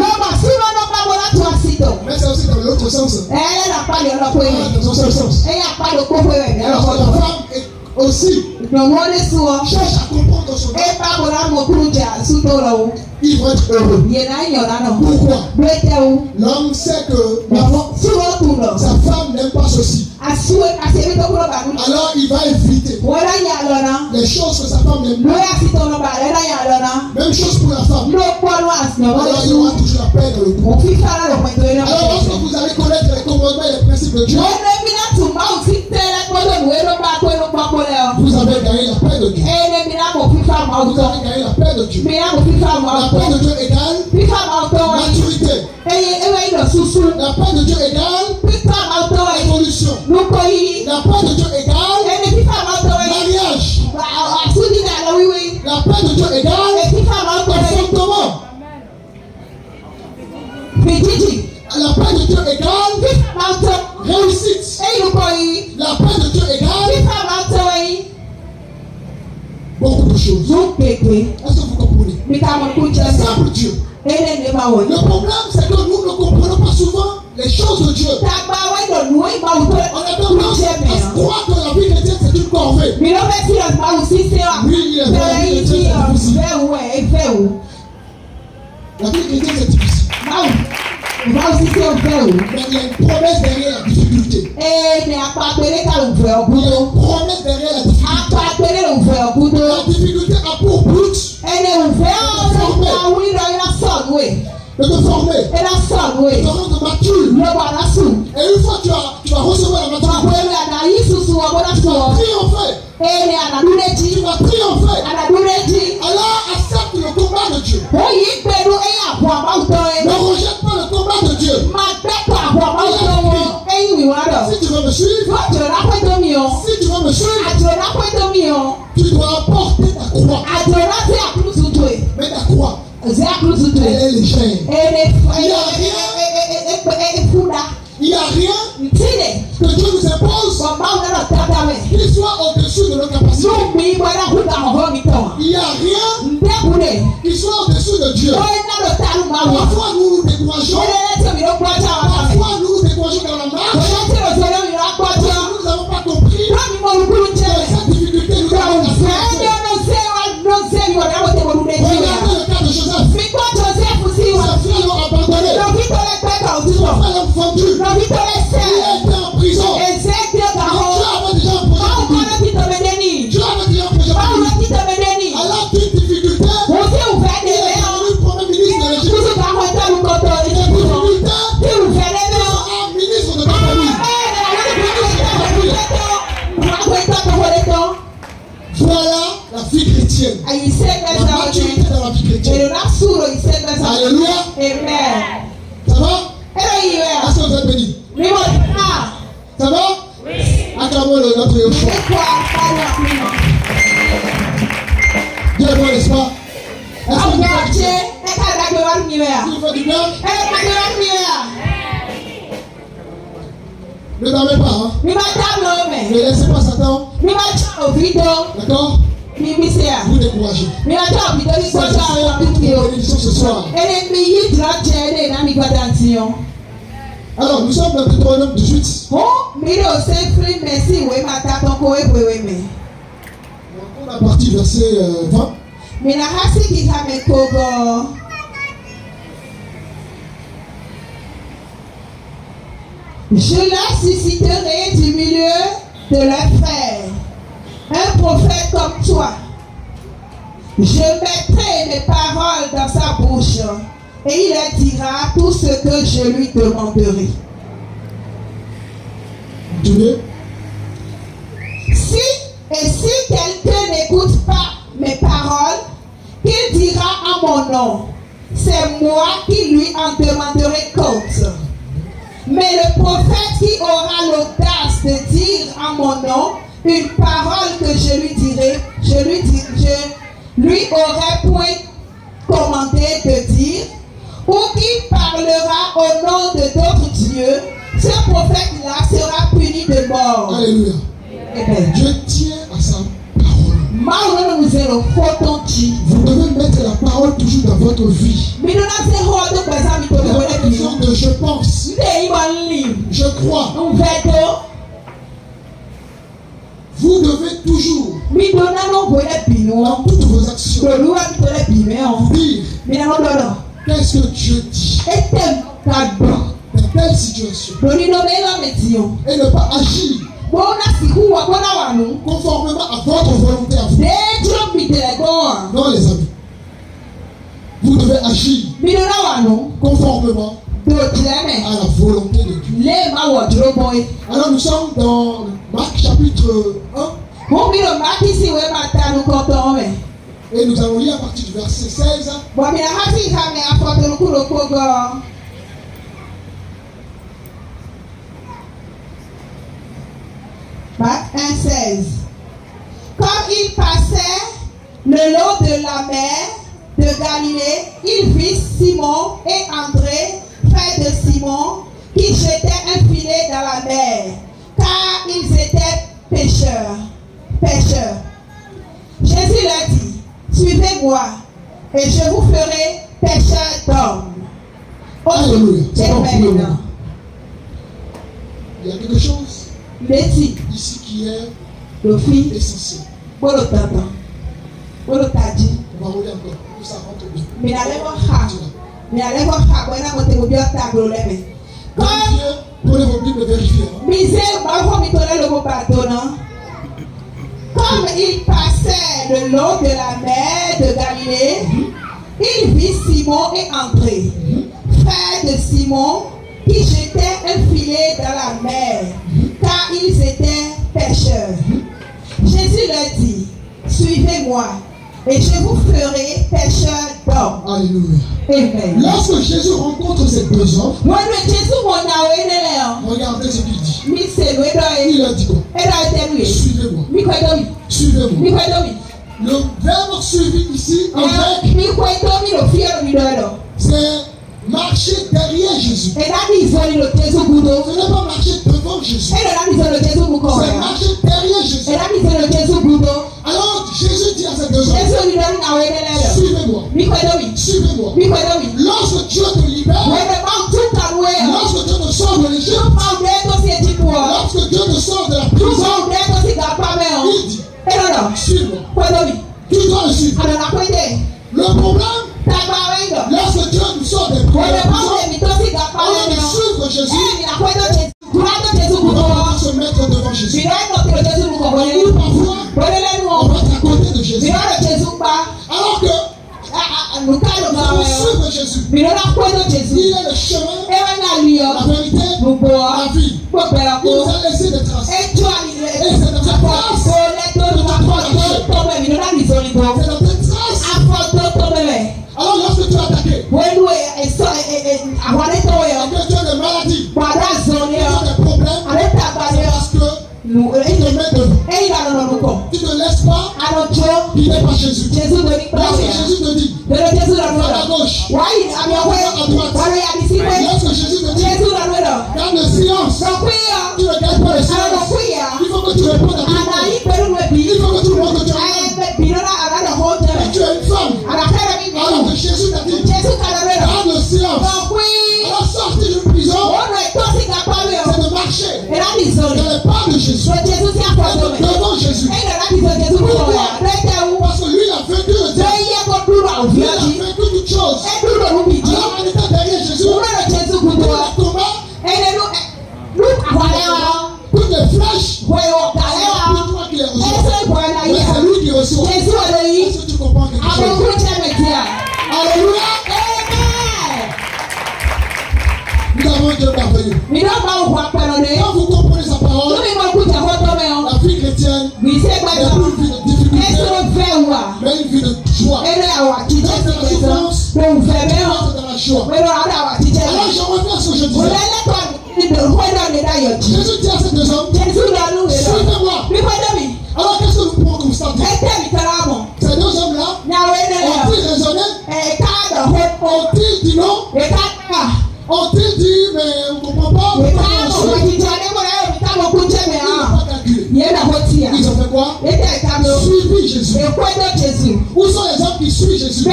mais c'est aussi dans l'autre sens. Dans son seul sens. Alors la femme est aussi cherche à comprendre son homme. Il va être heureux. Pourquoi? L'homme sait que sa femme n'aime pas ceci. Alors il va éviter les choses que sa femme n'aime pas. Même chose pour la femme. Alors il y aura toujours la paix dans le couple. Alors lorsque vous allez connaître les commandements et les principes de Dieu, vous avez gagné la paix de Dieu. Vous avez gagné la paix de Dieu. La paix de Dieu égale maturité. La paix de Dieu égale évolution. La paix de Dieu égale mariage. La paix de Dieu égale consentement. La paix de Dieu égale réussite. La paix de Dieu égale beaucoup de choses. Est-ce que vous comprenez? C'est simple Dieu. Le problème, c'est que nous ne comprenons pas souvent les choses de Dieu. On a tendance à croire que la vie chrétienne c'est une corvée. Oui, il est vrai, la vie chrétienne c'est difficile. La vie chrétienne c'est difficile. Mais il y a une promesse derrière la difficulté. Il y a une promesse derrière la difficulté. La difficulté a pour but de te former, de te rendre mature. Et une fois que tu vas recevoir la maturité, tu vas triompher. Alors accepte le combat de Dieu. Ne rejette pas le combat de Dieu. Si tu veux me suivre, tu dois porter ta croix. Mais ta croix, elle est légère. Il n'y a rien que Dieu nous impose qui soit au-dessus de nos capacités. Il n'y a rien qui soit au-dessus de Dieu. Parfois nous nous décourageons. Parfois nous nous décourageons dans la marche. Lọ́bí tó lẹ́sẹ̀. Il était en prison. Ẹ̀sẹ̀ tí ó kà Dieu ó. avait déjà un projet Báwo pour kọ́ lui. ló ti tọ̀mẹ̀ dé ní? Dieu avait déjà un projet Báwo pour ló lui. ti tọ̀mẹ̀ dé ní? Elle a toute difficulté. Mo ti ń fẹ́ dé Il est bẹ́ẹ̀ ọ́. devenu premier ministre de l'Égypte. Kúsù ká kọ́ tẹ́lu kọ́tọ̀ Il est ìdíkù lọ. difficulté. Tí ń fẹ́ dé bẹ́ẹ̀ ọ́. Un ministre de ta famille. Voilà la vie chrétienne. La maturité dans la vie chrétienne. Alléluia. Ça va? Est-ce que vous êtes bénis? Ça va? Acclamons notre Yeshua. Dieu est bon, n'est-ce pas? Est-ce que vous faites du bien? Ne dormez pas, hein? Ne laissez pas Satan. D'accord? Vous découragez. Ça, c'est une bénédiction ce soir. Alors, nous sommes dans Deutéronome 18. On a parti verset 20. Je la susciterai du milieu de leurs frères, un prophète comme toi. Je mettrai mes paroles dans sa bouche et il leur dira tout ce que je lui demanderai. Si quelqu'un n'écoute pas mes paroles, qu'il dira en mon nom, c'est moi qui lui en demanderai compte. Mais le prophète qui aura l'audace de dire en mon nom une parole que je lui dirai, je lui aurai point commandé de dire, ou qui parlera au nom de d'autres dieux, ce prophète-là sera puni de mort. Alléluia. Dieu tient à sa parole. Vous devez mettre la parole toujours dans votre vie. La question de je pense, je crois. Vous devez toujours, dans toutes vos actions, dire qu'est-ce que Dieu dit dans telle situation et ne pas agir conformément à votre volonté à vous. Non, les amis. Vous devez agir conformément à la volonté de Dieu. Alors nous sommes dans Marc chapitre 1 et nous allons lire à partir du verset 16. Marc 1,16. Comme il passait le long de la mer de Galilée, il vit Simon et André, frères de Simon, qui jetaient un filet dans la mer, car ils étaient pêcheurs. Jésus leur dit, suivez-moi, et je vous ferai pêcheurs d'hommes. Alléluia. C'est pas pour le moment. Il y a quelque chose ici qui est essentiel. On va rouler encore. Tout ça rentre bien. Prenez vos Bibles et vérifiez. Comme il passait le long de la mer de Galilée, il vit Simon et André, frères de Simon, qui jetaient un filet dans la mer, car ils étaient pêcheurs. Jésus leur dit, suivez-moi, et je vous ferai pêcheurs d'hommes. Alléluia. Amen. Lorsque Jésus rencontre ces deux hommes, regardez ce qu'il dit. Il leur dit quoi? Suivez-moi. Suivez-moi. Le verbe suivi ici en grec, c'est marcher derrière Jésus. Ce n'est pas marcher devant Jésus. C'est marcher derrière Jésus. Alors Jésus dit à ces deux hommes, suivez-moi. Suivez-moi. Lorsque Dieu te libère, lorsque Dieu te sort de l'Égypte, lorsque Dieu te sort de la prison, il dit, suis-moi. Tu dois le suivre. Le problème, lorsque Dieu nous sort des prisons, on ne suit suivre Jésus, tu on va pouvoir se mettre devant Jésus. Et parfois, on va être à côté de Jésus. Alors que nous allons suivre Jésus. Il est le chemin, la vérité, la vie. Il nous a laissé des traces. Et c'est dans cette trace que tu vas marcher. C'est dans cette trace. Alors lorsque tu es attaqué, et que tu as des maladies, tu as des problèmes, parce que tu te mets devant. Tu ne laisses pas guider par Jésus. Lorsque Jésus te dit, va à gauche, va à droite. Lorsque Jésus te dit, garde le silence. Tu ne gardes pas le silence. Il faut que tu répondes à tout le monde. Il faut que tout le monde te réponde. Et tu es une femme. Alors que Jésus t'a dit, garde le silence. Alors sortir d'une prison, c'est de marcher dans les pas de Jésus. Devant Jésus. Pourquoi? Parce que lui, il a vaincu le diable. Il a vaincu toute chose. Alors on était derrière Jésus. Tout le combat, toutes les flèches, c'est toi qui les reçois. Mais c'est lui qui reçoit. Est-ce que tu comprends quelque chose? Alléluia. Nous avons un Dieu merveilleux. Quand vous comprenez sa parole, la vie chrétienne n'est plus une vie de difficulté, mais une vie de joie. Quand c'est la souffrance, quand c'est dans la joie. Alors je reviens sur ce que je disais. Jésus dit à ces deux hommes, suivez-moi. Alors qu'est-ce que nous pouvons constater? Ces deux hommes-là ont-ils raisonné? Ont-ils dit non? Ont-ils dit mais on ne comprend pas? Ils ont fait quoi? Suivi Jésus. Où sont les hommes qui suivent Jésus?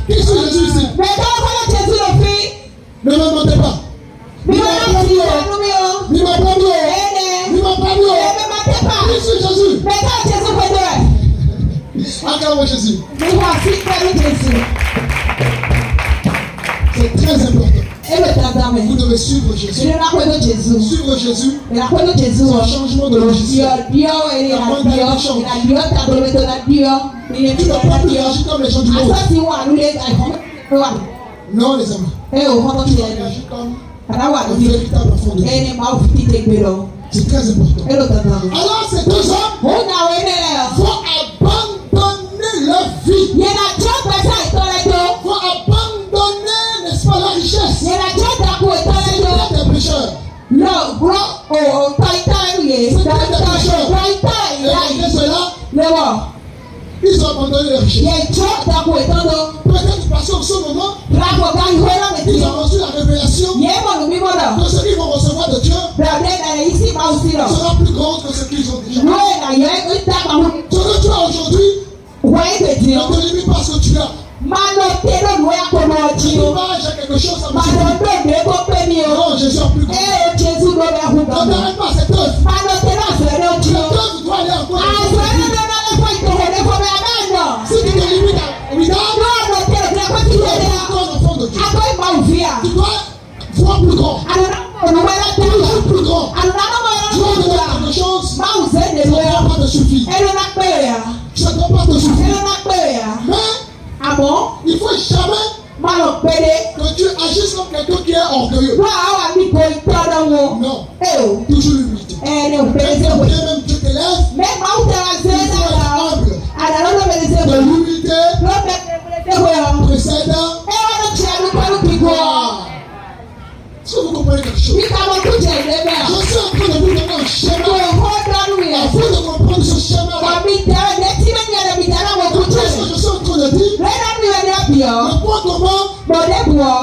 Qui suit Jésus ici? Ne me mentez pas. Ni ma Qui suit Jésus? Acclamons Jésus. C'est très important. Vous devez suivre Jésus. Suivre Jésus, c'est un changement de logiciel. Tu ne dois pas plus agir comme les gens du monde. Non, les amis. Tu dois agir comme un véritable enfant de Dieu. C'est très important. Alors ces deux hommes vont abandonner leur vie. Vont abandonner, n'est-ce pas, la richesse. C'était des pécheurs. Et malgré cela, ils ont abandonné leur richesse. Peut-être parce qu'en ce moment, ils ont reçu la révélation que ce qu'ils vont recevoir de Dieu sera plus grand que ce qu'ils ont déjà. Ce que tu as aujourd'hui ne te limite pas à ce que tu as. J'ai quelque chose à me dire. Non, Jésus est plus grand. Ne t'arrête pas à cette œuvre. Cette œuvre doit aller encore. Si tu te limites à Wida, tu dois être encore un enfant de Dieu. Tu dois voir plus grand. Toujours plus grand. Tu dois donner quelque chose. Ça ne doit pas te suffire. Ça ne doit pas te suffire. Mais il ne faut jamais que tu agisses comme quelqu'un qui est orgueilleux. Non. Toujours l'humilité. Même Dieu te lève, il faut être humble. De l'humilité précède gloire. Est-ce que vous comprenez quelque chose? Je suis en train de vous donner un schéma. Afin de comprendre ce schéma-là. Qu'est-ce que je suis en train de dire? Le point commun,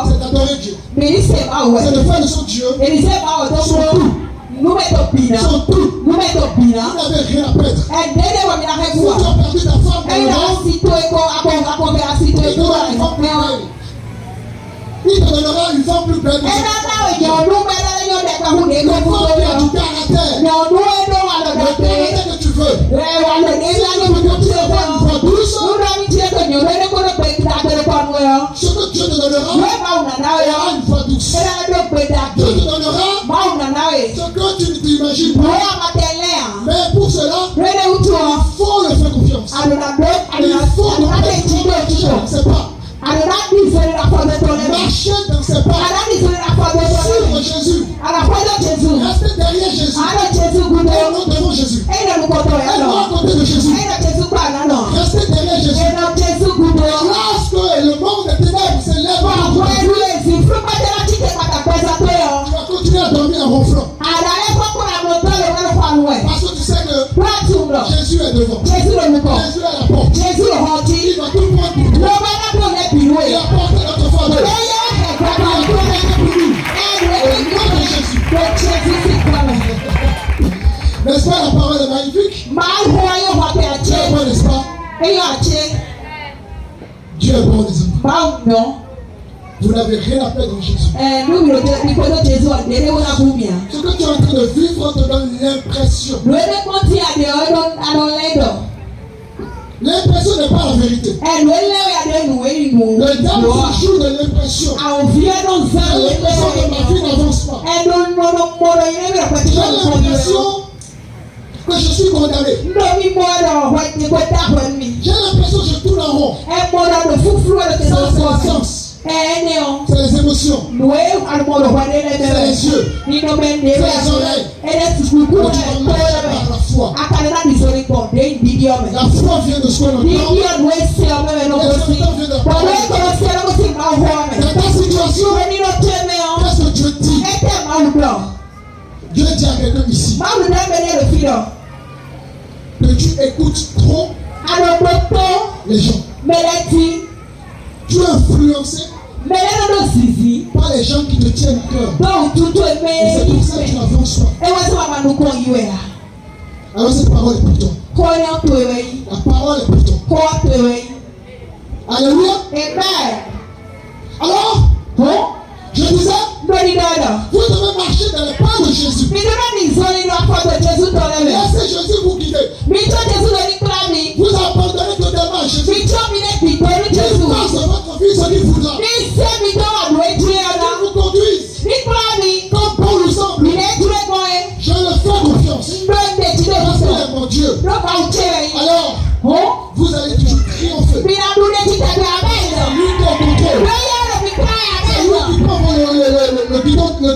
c'est d'adorer Dieu. C'est de faire de son Dieu son tout. Son tout. Vous n'avez rien à perdre. Si tu as perdu ta femme dans le monde, il te donnera une femme plus belle. Une femme qui a du caractère. Le caractère que tu veux. Si tu veux avoir une voix douce, ce que Dieu te donne donnera une voix douce. Dieu te donnera ce que tu ne t'imagines pas. Mais pour cela, il faut le faire confiance. Il faut ne c'est pas. Marcher dans ses pas. Suivre Jésus. Rester derrière Jésus. Et non devant Jésus. Et non à côté de Jésus. Rester derrière Jésus. Lorsque le monde des ténèbres s'élève, tu vas continuer à dormir en ronflant. Parce que tu sais que Jésus est devant. Jésus est à la porte. Il va tout prendre pour toi. Il a porté notre fardeau. Il a tout porté pour nous. Au nom de Jésus. N'est-ce pas, la parole est magnifique? N'est-ce pas? Dieu est bon, les amis. Vous n'avez rien à perdre en Jésus. Ce que tu es en train de vivre te donne l'impression. L'impression n'est pas la vérité. Le diable joue de l'impression. L'impression que ma vie n'avance pas. J'ai l'impression que je suis condamné. J'ai l'impression que je tourne en rond. Ça, c'est le sens. C'est les émotions. C'est les yeux. C'est les oreilles. Mais tu vas marcher par la foi. La foi vient de ce qu'on entend. Et ce qu'on entend vient de la parole. Dans ta situation, qu'est-ce que Dieu dit? Dieu dit à quelqu'un ici que tu écoutes trop les gens. Tu es influencé par les gens qui te tiennent à cœur. Et c'est pour ça que tu n'avances pas. Alors cette parole est pour toi. La parole est pour toi. Alléluia. Alors, je disais, vous devez marcher dans les pas de Jésus. Laissez Jésus vous guider. Vous abandonnez totalement à Jésus. Il passe votre vie ce qu'il voudra. Il vous conduise. Comme bon nous semble. Je le fais confiance. Parce qu'il est mon Dieu. Alors, vous allez toujours triompher. C'est lui qui est au contrôle. C'est lui qui prend le bidon de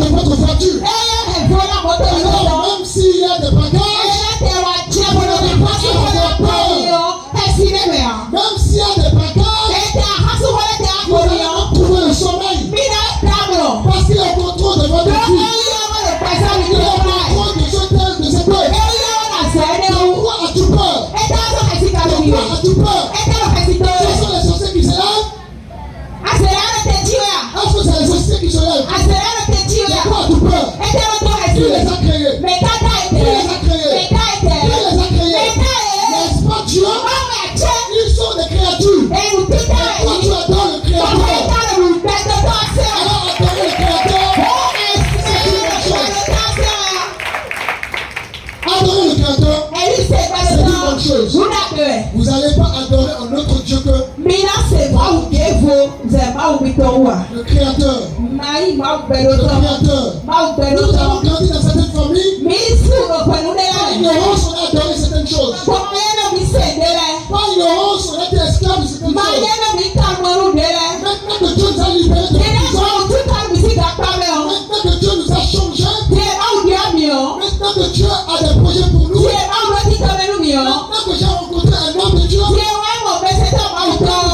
votre voiture. Alors, même s'il y a des bagages, vous n'avez pas à avoir peur. Même s'il y a des bagages, vous allez trouver le sommeil. Parce qu'il est au contrôle de votre vie. Il est au contrôle de cette œuvre. Pourquoi as-tu peur? Pourquoi as-tu peur? Ce sont les sorciers qui se lèvent. Est-ce que c'est les sorciers qui se lèvent? Pourquoi as-tu peur? Qui les a créés? Qui les a créés? N'est-ce pas Dieu? Ils sont des créatures. Pourquoi tu adores le Créateur? Alors adorer le Créateur, adorer le Créateur, c'est une bonne chose. Vous n'allez pas adorer un autre Dieu que le Créateur. Nous avons grandi dans certaines familles. Par ignorance, on a adoré certaines choses. Par ignorance, on a été esclave de certaines choses. Maintenant que Dieu nous a libérés de prison, maintenant que Dieu nous a changés, maintenant que Dieu a des projets pour nous, maintenant que j'ai rencontré un homme de Dieu, maintenant que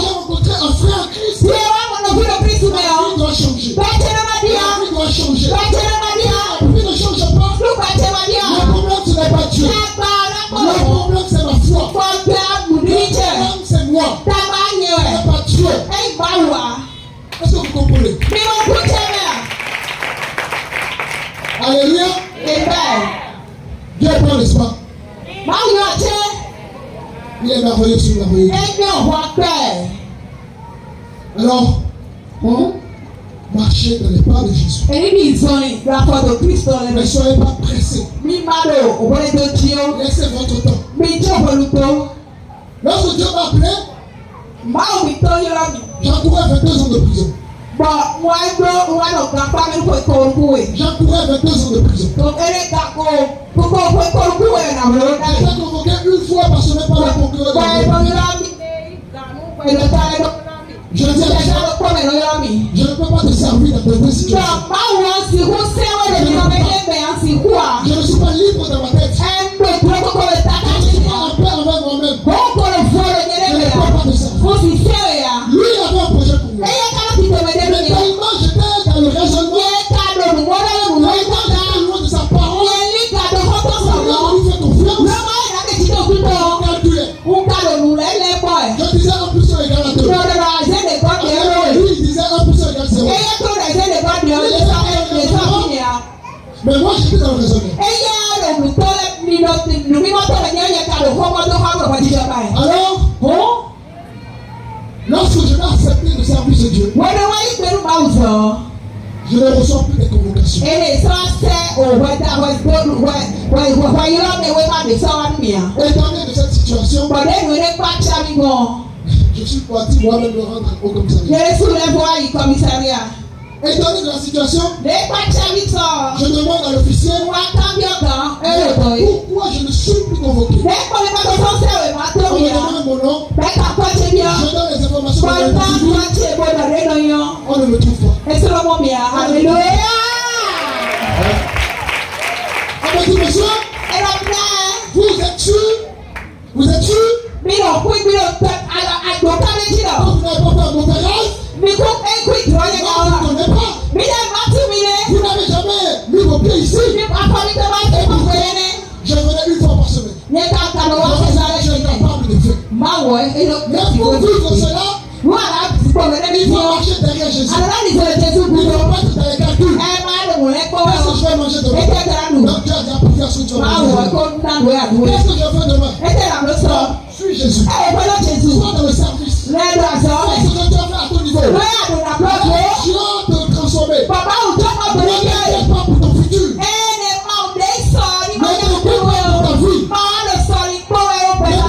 j'ai rencontré un frère en Christ, la vie doit changer. La vie doit changer. La vie ne change pas. Le problème, ce n'est pas Dieu. Le problème, c'est ma foi. Le problème, c'est moi. Ce n'est pas Dieu. Est-ce que vous comprenez? Alléluia. Dieu est bon, n'est-ce pas? Il est merveilleux sur merveilleux. Alors, marchez dans les pas de Jésus. Ne soyez pas pressés. Laissez votre temps. Lorsque Dieu m'a appelé, J'encourais 22 ans de prison. J'encourais 22 ans de prison. J'étais convoqué une fois par semaine par le procureur de la je dis à la je ne peux pas te servir dans de situations. Je ne suis pas libre dans ma tête. Je ne suis pas en paix avec moi-même. Je ne peux pas te servir. Lui avait un projet pour moi. Mais tellement j'étais dans le raisonnement, loin de sa parole, lui fait confiance. Je disais 1 plus 1 égale à 2. Lui il disait 1 plus 1 égale 0. Mais moi j'étais dans le raisonnement. Alors, lorsque je vais accepter le service de Dieu, je ne reçois plus de convocations. Étant donné de cette situation, je suis parti moi-même me rendre au commissariat. Étant donné de la situation, je demande à l'officier pourquoi je ne suis plus convoqué. On me demande mon nom, je donne les informations de l'individu, on ne me trouve pas. Alléluia. On me dit, monsieur, vous êtes sûr? Vous êtes sûr? Vous n'avez pas fait un montage? On ne vous connaît pas. Vous n'avez jamais mis vos pieds ici. Je venais une fois par semaine. Je suis incapable de faire. Mais pour vivre cela, il faut marcher derrière Jésus. Il ne faut pas être dans les calculs. Qu'est-ce que je vais manger demain? Donc Dieu a dit application sur moi. Qu'est-ce que je fais demain? Suis Jésus. Sois dans le service. Fais ce que Dieu a fait à ton niveau. Dieu te transformer. Ne t'inquiète pas pour ton futur. Ne t'inquiète pas pour ta vie. Ne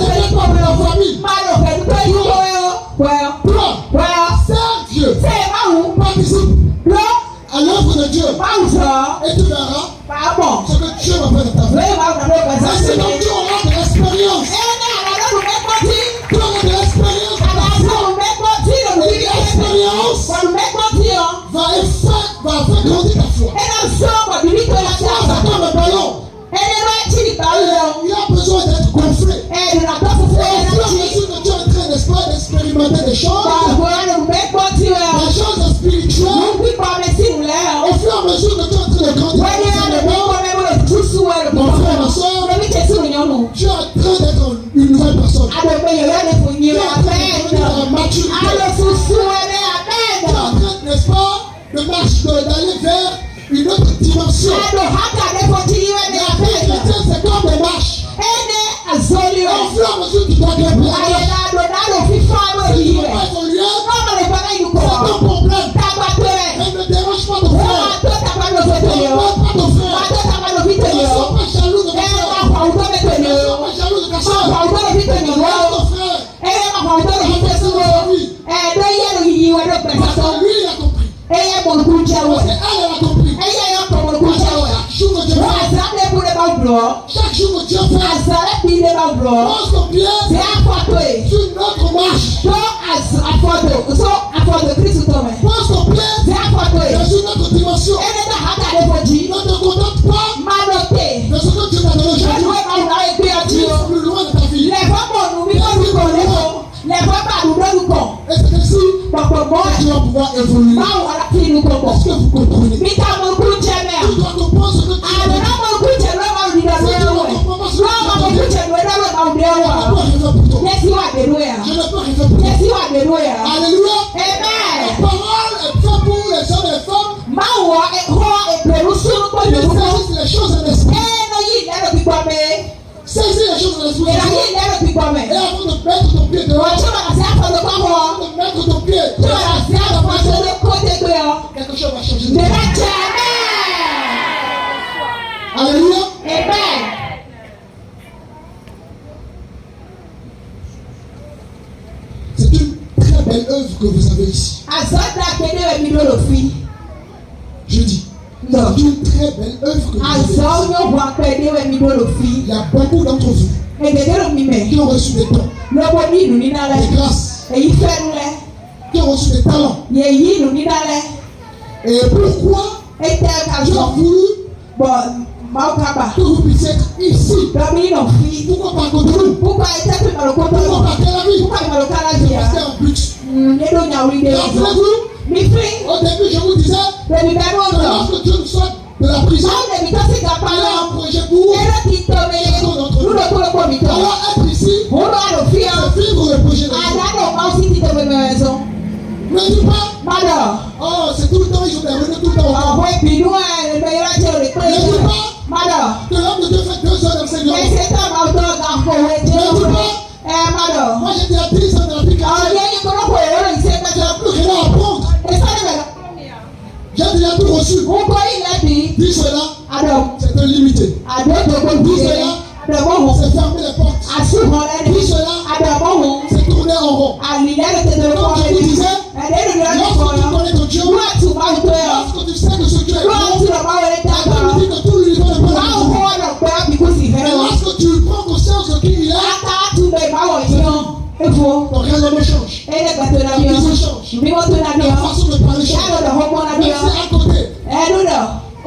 t'inquiète pas pour ta famille. Toi, serve Dieu. Participe à l'œuvre de Dieu. Et tu verras ce que Dieu va faire dans ta vie. C'est donc tu auras de l'expérience. Tu auras de l'expérience dans ta foi. Et l'expérience va faire grandir ta foi. La foi, c'est comme un ballon. Il a besoin d'être gonflé. Et au fur et à mesure que tu es en train, n'est-ce pas, d'expérimenter des choses spirituelles, au fur et à mesure que tu es en train de grandir, mon frère, ma soeur, tu es en train d'être une nouvelle personne. Tu es en train de la maturité. Tu es en train, n'est-ce pas, d'aller vers une autre dimension. La vie chrétienne, c'est comme des marches. Au fur et à mesure, tu dois grimper. Si tu ne peux pas évoluer, c'est ton problème. Mais ne dérange pas ton frère. Ne dérange pas ton frère. Ne sois pas jaloux de ton frère. Ne sois pas jaloux de ta soeur. Laisse ton frère. Parce que lui, il a compris. Parce qu'elle a compris. Chaque jour que Dieu fait, pose ton pied sur une autre marche. Pose ton pied dans une autre dimension. Ne te contente pas de ce que Dieu t'a donné aujourd'hui. Vise plus loin de ta vie. Et c'est ainsi que tu vas pouvoir évoluer. Est-ce que vous comprenez? Tu dois comprendre ce que tu as donné. Je ne peux rien pour toi. Alléluia. La parole est faite pour les hommes et les femmes. Ils saisissent les choses en esprit. Saisis les choses en esprit. Et avant de mettre ton pied dehors, avant de mettre ton pied quelque chose va changer. Alléluia. C'est une que vous avez ici. Je dis, c'est une très belle œuvre que vous avez ici. Il y a beaucoup d'entre vous qui ont reçu des dons, des grâces, qui ont reçu des talents. Et pourquoi Dieu a voulu que vous puissiez être ici? Pourquoi pas contre nous? Pourquoi pas Tel Aviv? C'est un but. Rappelez-vous, au début je vous disais que lorsque Dieu nous sort de la prison, il a un projet pour chacun d'entre nous. Alors être ici, c'est vivre le projet de Dieu. Ne dis pas, oh c'est tout le temps, ils ont des revenus tout le temps. Ne dis pas que l'homme de Dieu fait 2 heures d'enseignement. Ne dis pas, moi j'étais à 10 ans dans l'application. J'ai plus rien à apprendre. J'ai déjà tout reçu. Dis cela, c'est un limité. Dis cela, c'est fermer les portes. Dis cela, c'est tourner en rond. Comme je vous disais, lorsque tu connais ton Dieu, lorsque tu sais que ce Dieu est bon, la Bible dit que tout l'univers n'est pas la maison. Mais lorsque tu prends conscience de qui il est, ton raisonnement change. Ton vision change. Ta façon de parler change. Même si à côté,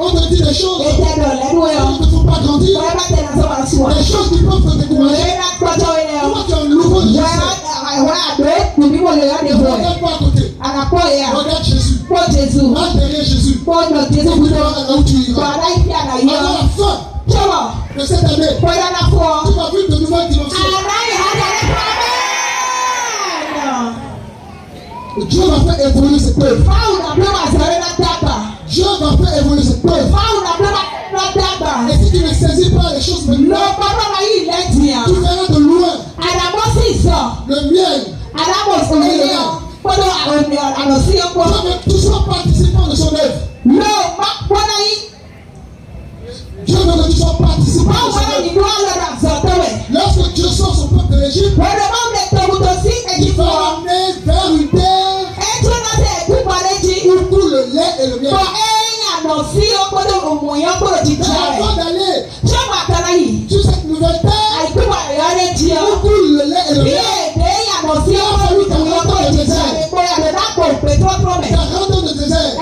on te dit des choses qui ne te font pas grandir, des choses qui peuvent te décourager. Toi tu es un nouveau Jésus. Ne regarde pas à côté. Regarde Jésus. Marche derrière Jésus. Tu verras là où tu iras. À la fin de cette année, tu vas vivre de nouvelles dimensions. Dieu va faire évoluer cette œuvre. Dieu va faire évoluer cette œuvre. Et si tu ne saisis pas les choses maintenant, tu verras de loin le miel. Dieu veut toujours participant de son œuvre. Dieu veut que tu sois participant de son œuvre. Lorsque Dieu sort son peuple de l'Égypte, il va l'emmener vers une terre où tout le lait et le miel. Avant d'aller sur cette nouvelle terre où tout le lait et le miel, il a fallu 40 ans de désert. 40 ans de désert.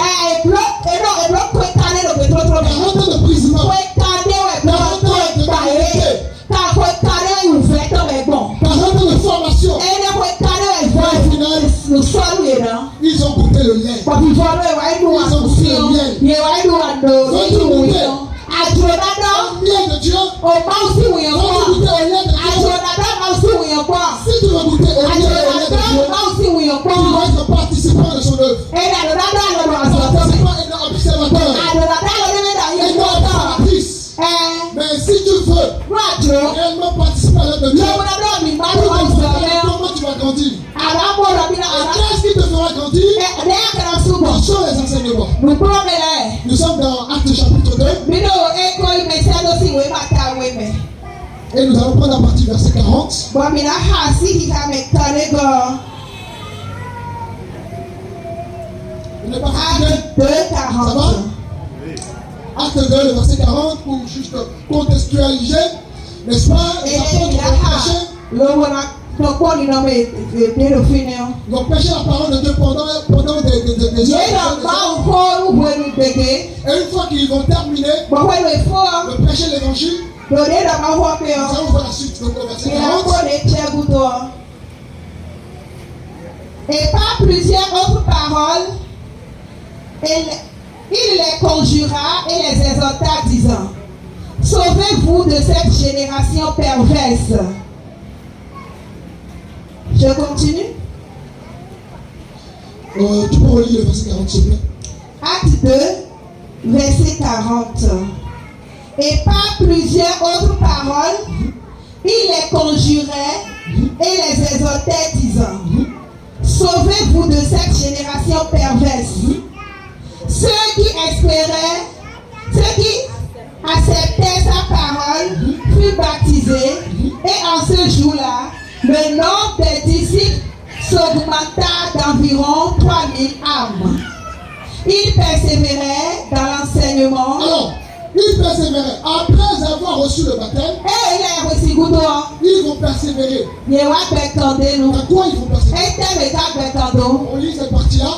40 ans de prisonnier. 40 ans de pauvreté. 40 ans de formation. Et au final, ils ont goûté le lait. Ils ont goûté le miel. Veux-tu goûter au miel de Dieu? Veux-tu goûter au lait de Dieu? Si tu veux goûter au miel de Dieu, tu dois être participant de son œuvre. Participant et non observateur. Et non observatrice. Mais si tu veux réellement participer à l'œuvre de Dieu, comment tu vas grandir? Qu'est-ce qui te fera grandir? Ce sont les enseignements. Nous sommes dans Actes chapitre 2. Et nous allons prendre la partie verset 40. Vous n'êtes pas fatigué? Ça va? Acte 2, le verset 40, pour juste contextualiser, n'est-ce pas? Les apôtres vont prêcher la parole de Dieu pendant des heures. Et une fois qu'ils vont terminer de prêcher l'évangile, nous allons voir la suite. Donc, le verset 40. Et par plusieurs autres paroles, il les conjura et les exhorta, disant: Sauvez-vous de cette génération perverse. Je continue. Tu peux relire le verset 40, s'il te plaît. Acte 2, verset 40. Et par plusieurs autres paroles, il les conjurait et les exhortait, disant: Sauvez-vous de cette génération perverse. Ceux qui acceptaient sa parole furent baptisés, et en ce jour-là, le nombre des disciples s'augmenta d'environ 3000 âmes. Il persévérait dans l'enseignement. Alors, ils persévéraient. Après avoir reçu le baptême, ils vont persévérer. Dans quoi ils vont persévérer? On lit cette partie-là.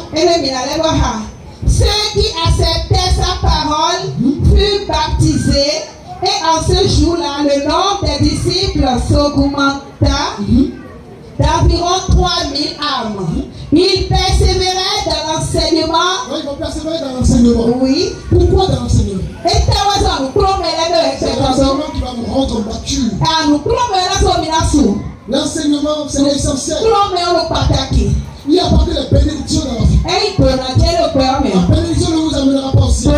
Ceux qui acceptaient sa parole furent baptisés, et en ce jour-là, le nombre des disciples s'augmenta d'environ 3000 âmes. Ils persévéraient dans l'enseignement. Oui, ils vont persévérer dans l'enseignement. Oui. Pourquoi dans l'enseignement? C'est l'enseignement qui va nous rendre mature. L'enseignement, c'est essentiel. Il n'y a pas que les bénédictions dans la vie. La bénédiction ne vous amènera pas aussi. C'est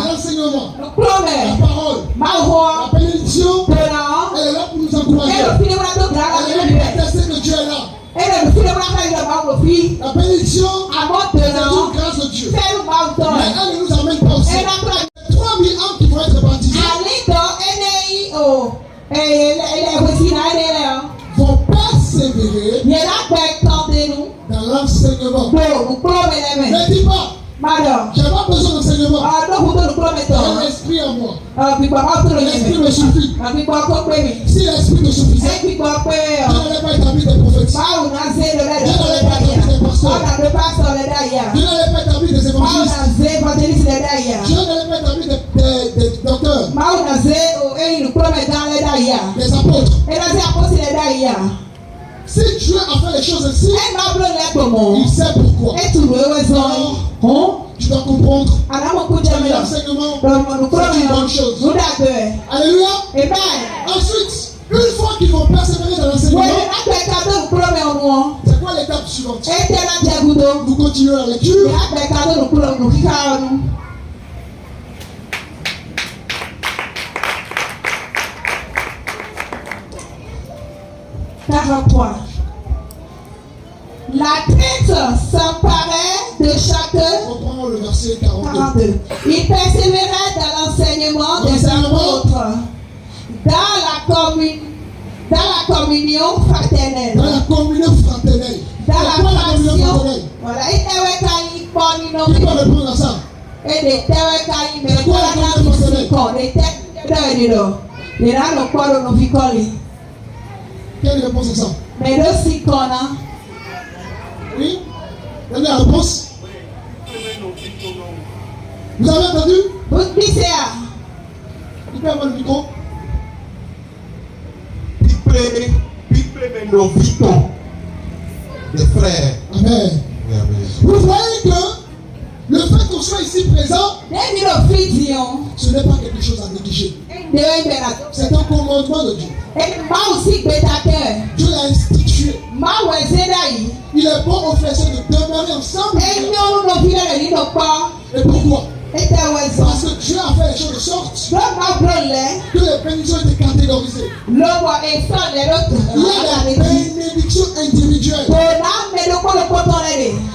l'enseignement, la parole, la bénédiction, elle est là pour nous encourager. Elle est là pour tester que Dieu est là. La bénédiction, c'est une grâce de Dieu. Mais elle ne nous amène pas aussi. 3000 âmes qui vont être baptisées vont persévérer dans l'enseignement. Ne dis pas, j'ai pas besoin d'enseignement. J'ai l'esprit en moi. L'esprit me suffit. Si l'esprit me suffisait, je n'allais pas établir des prophètes. Je n'allais pas établir des pasteurs. Je n'allais pas établir des évangélistes. Je n'allais pas établir des docteurs. Des apôtres. Si Dieu a fait les choses ainsi, il sait pourquoi. Alors, tu dois comprendre que l'enseignement, c'est une bonne chose. Alléluia. Ensuite, une fois qu'ils vont persévérer dans l'enseignement, c'est quoi l'étape suivante? Nous continuons la lecture. La tête s'emparait de chacun. Reprends le verset 42. Il persévérait dans l'enseignement des apôtres, dans la communion fraternelle. Dans la communion fraternelle. Dans la communion passion. Voilà. Qui peut répondre à ça? Quelle réponse à ça? Oui? Donnez la réponse. Vous avez entendu? Il peut avoir le micro. Des frères. Amen. Vous voyez que le fait qu'on soit ici présent, ce n'est pas quelque chose à négliger. C'est un commandement de Dieu. Dieu l'a institué. Il est bon aux frères de demeurer ensemble. Et pourquoi? Parce que Dieu a fait les choses de sorte que les bénédictions étaient catégorisées. Il y a des bénédictions individuelles.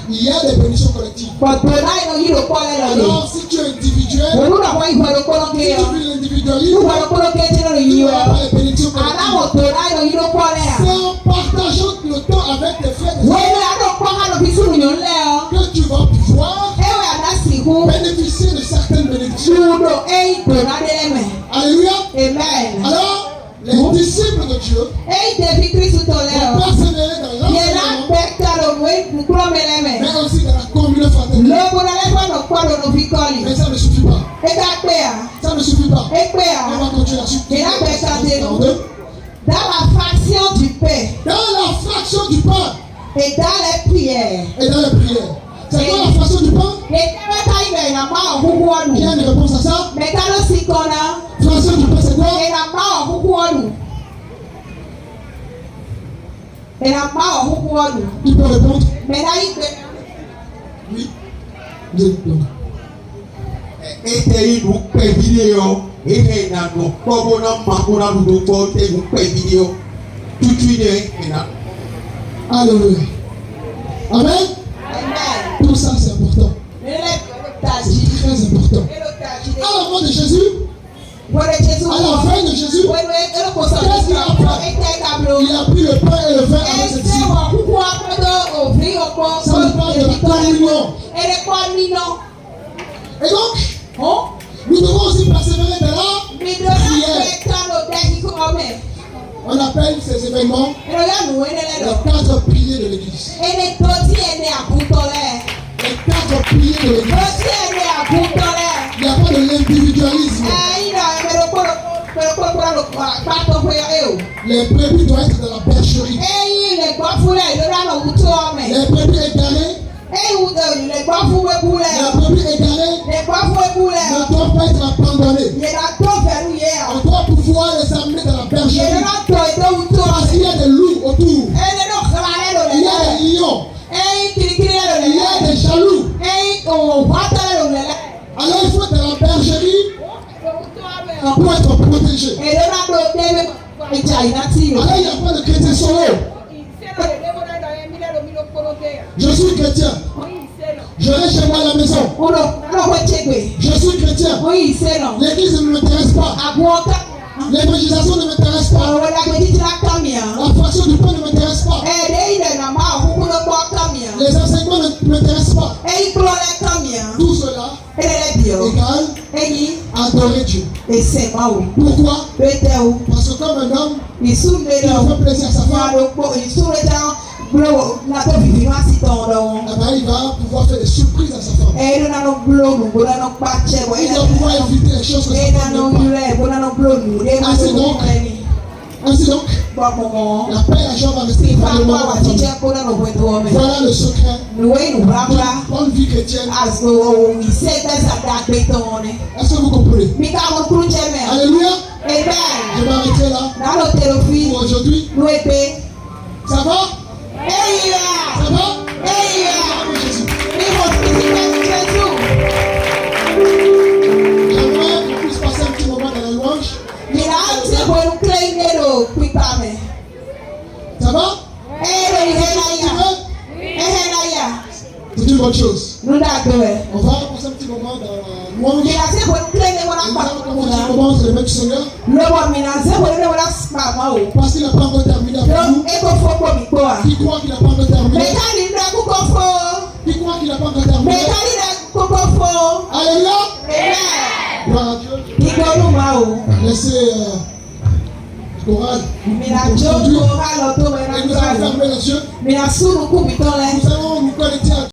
Il y a des bénédictions collectives. Alors, si tu es individuel, si tu vis l'individualisme, tu n'auras pas les bénédictions collectives. C'est en partageant le temps avec tes frères que tu vas pouvoir bénéficier de certaines bénédictions. Alléluia. Amen. Alors, les disciples de Dieu vont persévérer dans l'enseignement, mais aussi dans la communion fraternelle. Mais ça ne suffit pas. Ça ne suffit pas. On va continuer la suite. Dans la fraction du pain. Dans la fraction du pain. Et dans les prières. C'est quoi la fraction du pain? Qui a une réponse à ça? Fraction du pain, c'est quoi? Qui peut répondre? Oui. Vous êtes bon. Alléluia. Amen. Tout ça c'est important. C'est très important. À la mort de Jésus, à la fin de Jésus, qu'est-ce qu'il a fait? Il a pris le pain et le vin avec ses disciples. Ça nous parle de la communion. Et donc, nous devons aussi persévérer dans la prière. On appelle ces événements les 4 piliers de l'Église. Les 4 piliers de l'Église. Il n'y a pas de l'individualisme. Les brebis doivent être dans la bergerie. Les brebis égarées. Les brebis égarées ne doivent pas être abandonnées. On doit pouvoir les amener dans la bergerie. Parce qu'il y a des loups autour. Il y a des lions. Il y a des jaloux. Alors il faut être dans la bergerie pour être protégé. Alors il n'y a pas de chrétien solo. Je suis chrétien. Je reste chez moi à la maison. Je suis chrétien. L'église ne m'intéresse pas. L'évangélisation ne m'intéresse pas. La fraction du pain ne m'intéresse pas. Les enseignements ne m'intéressent pas. Tout cela égale adorer Dieu. Pourquoi? Parce que comme un homme, il fait plaisir à sa femme, il va pouvoir faire des surprises à sa femme. Il va pouvoir éviter les choses que sa femme n'aime pas. Ainsi donc, la paix et la joie va rester dans Voilà le secret d'une bonne vie chrétienne. Est-ce que vous comprenez? Alléluia. Je vais arrêter là pour aujourd'hui. Ça va? Ça va? J'aimerais qu'on puisse passer un petit moment dans la louange. Ça va? C'est une bonne chose. On va passer un petit moment dans la louange. On va commencer un moment de mettre du Seigneur. Parce qu'il n'a pas encore terminé avec nous. Qui croit qu'il n'a pas encore terminé? Qui croit qu'il n'a pas encore terminé? Alléluia. Gloire à Dieu. Laissez chorale. Et nous allons fermer les yeux. Nous allons nous connecter à Dieu.